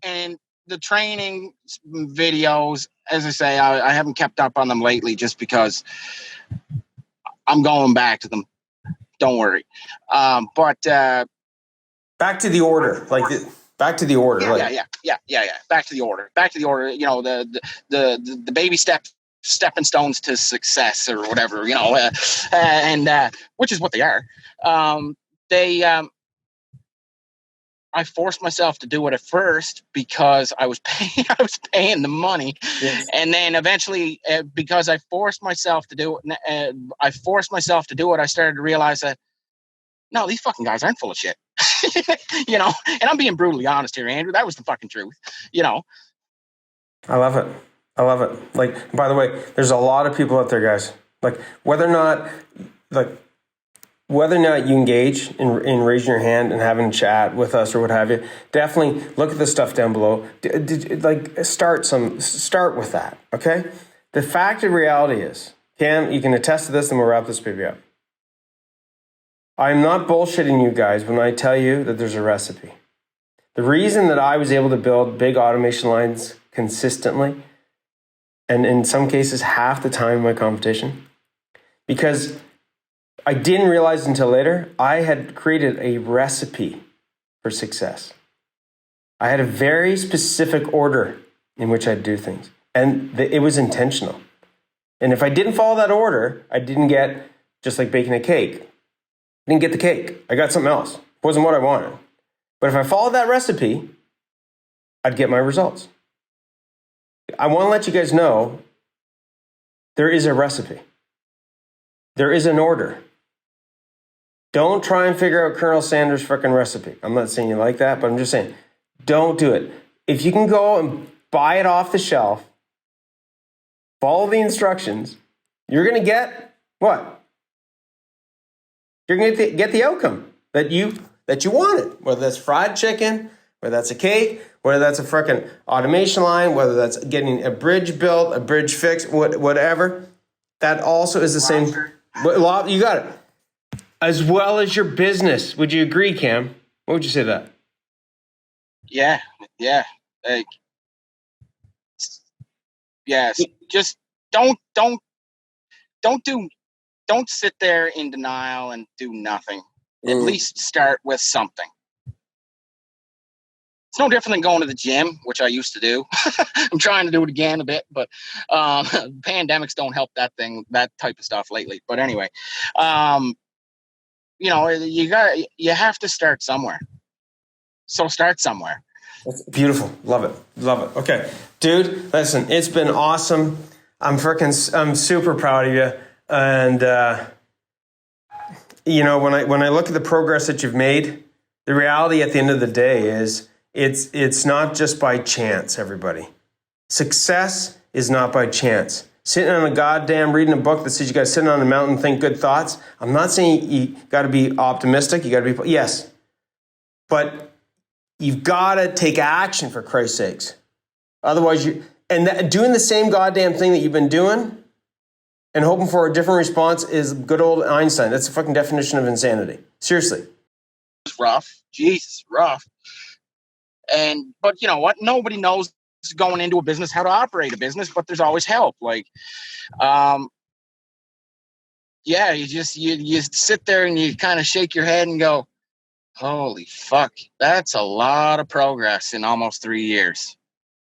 and the training videos, as I say, I haven't kept up on them lately just because I'm going back to them. Don't worry. But back to the order, back to the order. Yeah. Back to the order. The baby stepping stones to success or whatever, and which is what they are. I forced myself to do it at first because I was paying the money, yes. And then eventually, because I forced myself to do it, I started to realize that no, these fucking guys aren't full of shit, And I'm being brutally honest here, Andrew. That was the fucking truth, I love it. Like, by the way, there's a lot of people out there, guys. Like, whether or not you engage in raising your hand and having a chat with us or what have you, definitely look at the stuff down below. Start with that, okay? The fact of reality is, Cam, you can attest to this, and we'll wrap this baby up. I'm not bullshitting you guys when I tell you that there's a recipe. The reason that I was able to build big automation lines consistently, and in some cases half the time of my competition, because I didn't realize until later, I had created a recipe for success. I had a very specific order in which I'd do things, and it was intentional. And if I didn't follow that order, I didn't get, just like baking a cake, I didn't get the cake. I got something else. It wasn't what I wanted. But if I followed that recipe, I'd get my results. I want to let you guys know there is a recipe. There is an order. Don't try and figure out Colonel Sanders' freaking recipe. I'm not saying you like that, but I'm just saying, don't do it. If you can go and buy it off the shelf, follow the instructions, you're going to get what? You're going to get the outcome that you wanted, whether that's fried chicken, whether that's a cake, whether that's a freaking automation line, whether that's getting a bridge built, a bridge fixed, whatever. That also is the same. You got it. As well as your business. Would you agree, Cam? What would you say to that? Yeah. Like, yes. Just don't sit there in denial and do nothing. At least start with something. It's no different than going to the gym, which I used to do. I'm trying to do it again a bit, but pandemics don't help that type of stuff lately. But anyway, you have to start somewhere. So start somewhere. That's beautiful. Love it. Okay, dude, listen, it's been awesome. I'm super proud of you. And when I look at the progress that you've made, the reality at the end of the day is it's not just by chance, everybody. Success is not by chance. Sitting on a goddamn reading a book that says you got to sit on a mountain and think good thoughts. I'm not saying you got to be optimistic. You got to be, yes, but you've got to take action for Christ's sakes. Otherwise, doing the same goddamn thing that you've been doing and hoping for a different response is good old Einstein. That's the fucking definition of insanity. Seriously. It's rough. Jesus, rough. But you know what? Nobody knows going into a business how to operate a business, but there's always help. Like, you sit there and you kind of shake your head and go, holy fuck, that's a lot of progress in almost 3 years.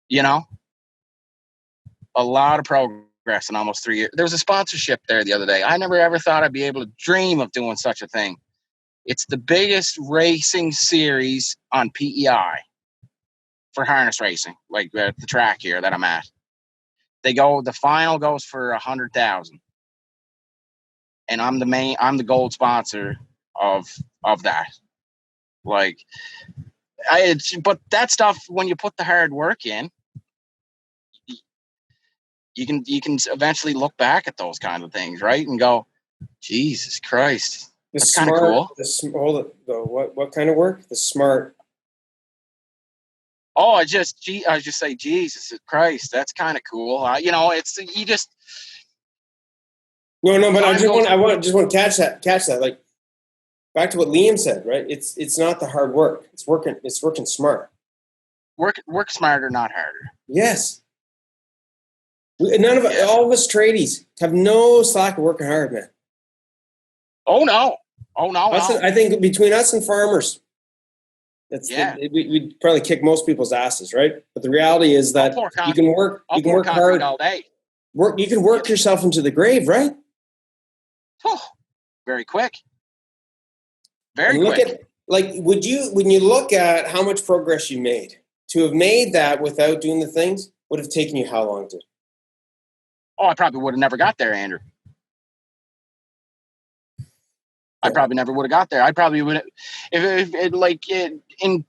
You know, a lot of progress in almost 3 years. There was a sponsorship there the other day. I never ever thought I'd be able to dream of doing such a thing. It's the biggest racing series on PEI for harness racing, like at the track here that I'm at. The final goes for 100,000. And I'm the gold sponsor of that. Like, but that stuff, when you put the hard work in, you can eventually look back at those kind of things, right? And go, Jesus Christ, that's kind of cool. What kind of work? The smart. Oh, I just say, Jesus Christ, that's kind of cool. It's you just. No, but I just want to catch that. Like, back to what Liam said, right? It's not the hard work. It's working smart. Work smarter, not harder. Yes. All of us tradies have no slack of working hard, man. Oh no. I think between us and farmers, we'd probably kick most people's asses, right? But the reality is that you can work hard all day. You can work yourself into the grave, right? Oh, very quick. Very quick. When you look at how much progress you made, to have made that without doing the things would have taken you how long to? Oh, I probably would have never got there, Andrew. I probably never would have got there. I probably would have, in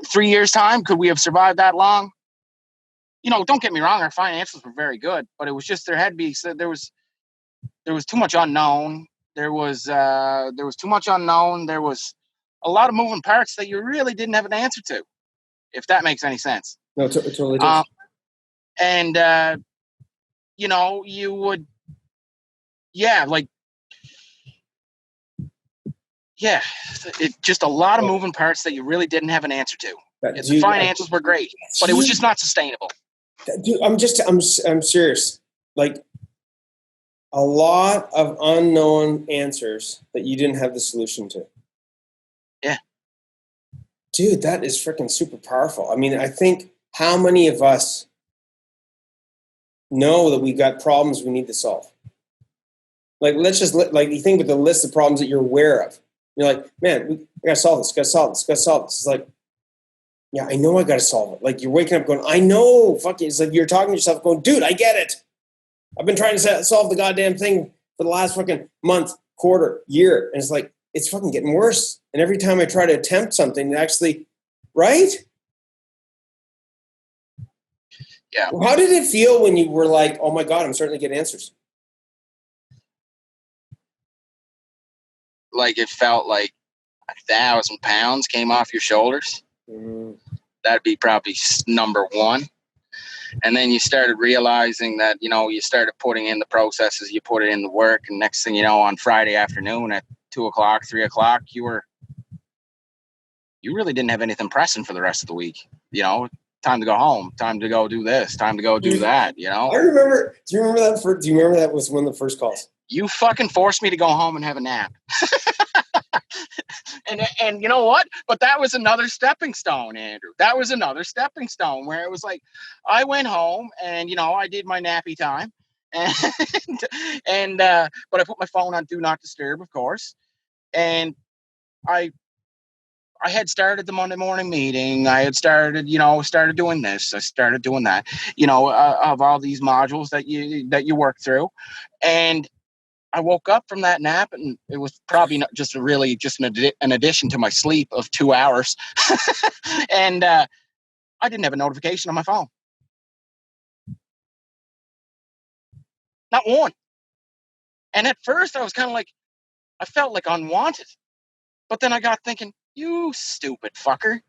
3 years' time, could we have survived that long? Don't get me wrong, our financials were very good, but it was just there was too much unknown. There was too much unknown. There was a lot of moving parts that you really didn't have an answer to, if that makes any sense. No, it totally does. You would, just a lot of moving parts that you really didn't have an answer to. The financials were great, but it was just not sustainable. Dude, I'm serious. Like, a lot of unknown answers that you didn't have the solution to. Yeah. Dude, that is freaking super powerful. I mean, I think how many of us know that we got problems we need to solve? Like, you think with the list of problems that you're aware of. You're like, man, I gotta solve this. It's like, yeah, I know I gotta solve it. Like, you're waking up going, I know, fuck it. It's like you're talking to yourself going, dude, I get it. I've been trying to solve the goddamn thing for the last fucking month, quarter, year. And it's like, it's fucking getting worse. And every time I try to attempt something, it actually, right? Yeah. Well, how did it feel when you were like, oh my God, I'm starting to get answers? Like, it felt like 1,000 pounds came off your shoulders. Mm-hmm. That'd be probably number one. And then you started realizing that, you started putting in the processes, you put it in the work. And next thing you know, on Friday afternoon at 2:00, 3:00, you really didn't have anything pressing for the rest of the week. Time to go home, time to go do this, time to go do that, I remember, do you remember that was one of the first calls? You fucking forced me to go home and have a nap. And you know what? But that was another stepping stone, Andrew. That was another stepping stone where it was like, I went home and, I did my nappy time. But I put my phone on Do Not Disturb, of course. And I had started the Monday morning meeting. I had started doing this. I started doing that, of all these modules that you work through. And I woke up from that nap, and it was probably not just an addition to my sleep of 2 hours. And I didn't have a notification on my phone. Not one. And at first I was kind of like, I felt like unwanted. But then I got thinking, you stupid fucker.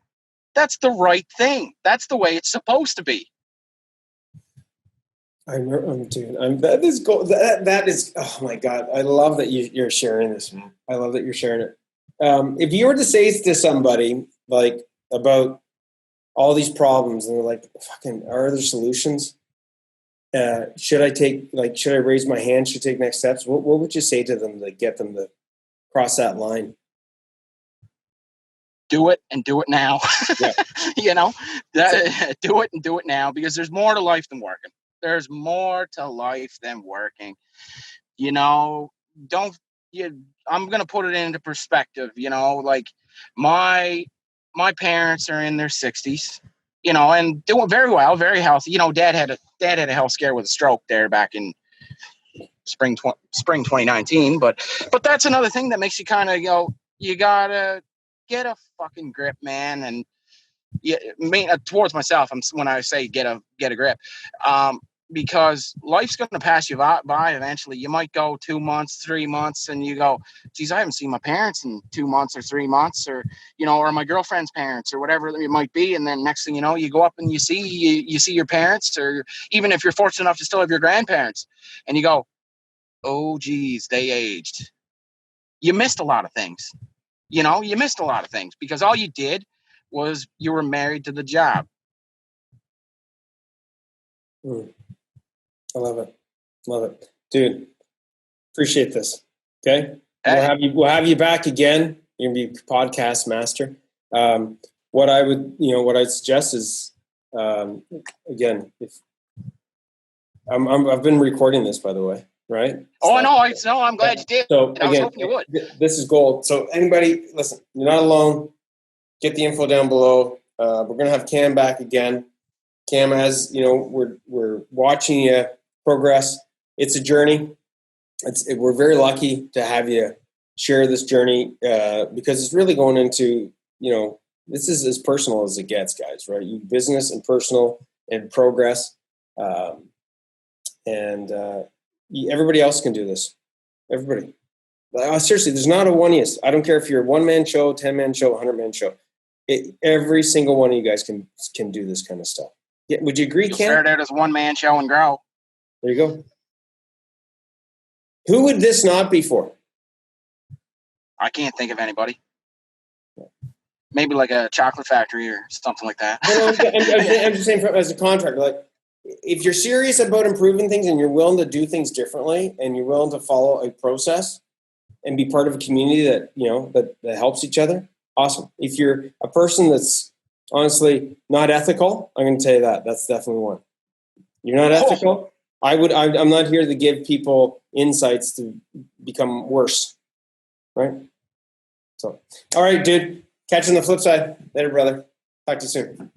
That's the right thing. That's the way it's supposed to be. That is that is, oh my God. I love that you're sharing this, man. I love that you're sharing it. If you were to say to somebody like about all these problems and they're like, fucking, are there solutions? Should I raise my hand? Should I take next steps? What would you say to them to get them to cross that line? Do it and do it now. Yeah. Do it and do it now, because there's more to life than working. There's more to life than working. I'm going to put it into perspective, like my parents are in their 60s, and doing very well, very healthy. Dad had a health scare with a stroke there back in spring 2019, but that's another thing that makes you kind of go, you gotta get a fucking grip, man. And towards myself, when I say get a grip, because life's going to pass you by eventually. You might go 2 months, 3 months, and you go, geez, I haven't seen my parents in 2 months or 3 months, or or my girlfriend's parents, or whatever it might be. And then next thing you know, you go up and you see your parents, or even if you're fortunate enough to still have your grandparents, and you go, oh geez, they aged. You missed a lot of things. You missed a lot of things because all you did was you were married to the job. I love it, dude. Appreciate this. Okay, Hey. we'll have you back again. You're gonna be podcast master. What I'd suggest is, again, if I've been recording this, by the way, right? Oh, I know. I'm glad you did. So I was again, hoping you would. This is gold. So anybody, listen, you're not alone. Get the info down below. We're gonna have Cam back again. Cam, as you know, we're watching you progress. It's a journey. We're very lucky to have you share this journey because it's really going into, this is as personal as it gets, guys, right? You business and personal and progress. Everybody else can do this. Everybody. Seriously, there's not a one-iest. I don't care if you're a one-man show, 10-man show, 100-man show. Every single one of you guys can do this kind of stuff. Yeah, would you agree, Cam? Start out as one-man show and grow. There you go. Who would this not be for? I can't think of anybody. Maybe like a chocolate factory or something like that. I'm just saying, as a contractor, like, if you're serious about improving things and you're willing to do things differently and you're willing to follow a process and be part of a community that, that helps each other, awesome. If you're a person that's honestly not ethical, I'm going to tell you that's definitely one. You're not ethical. I'm not here to give people insights to become worse. Right? So, all right, dude. Catch you on the flip side. Later, brother. Talk to you soon.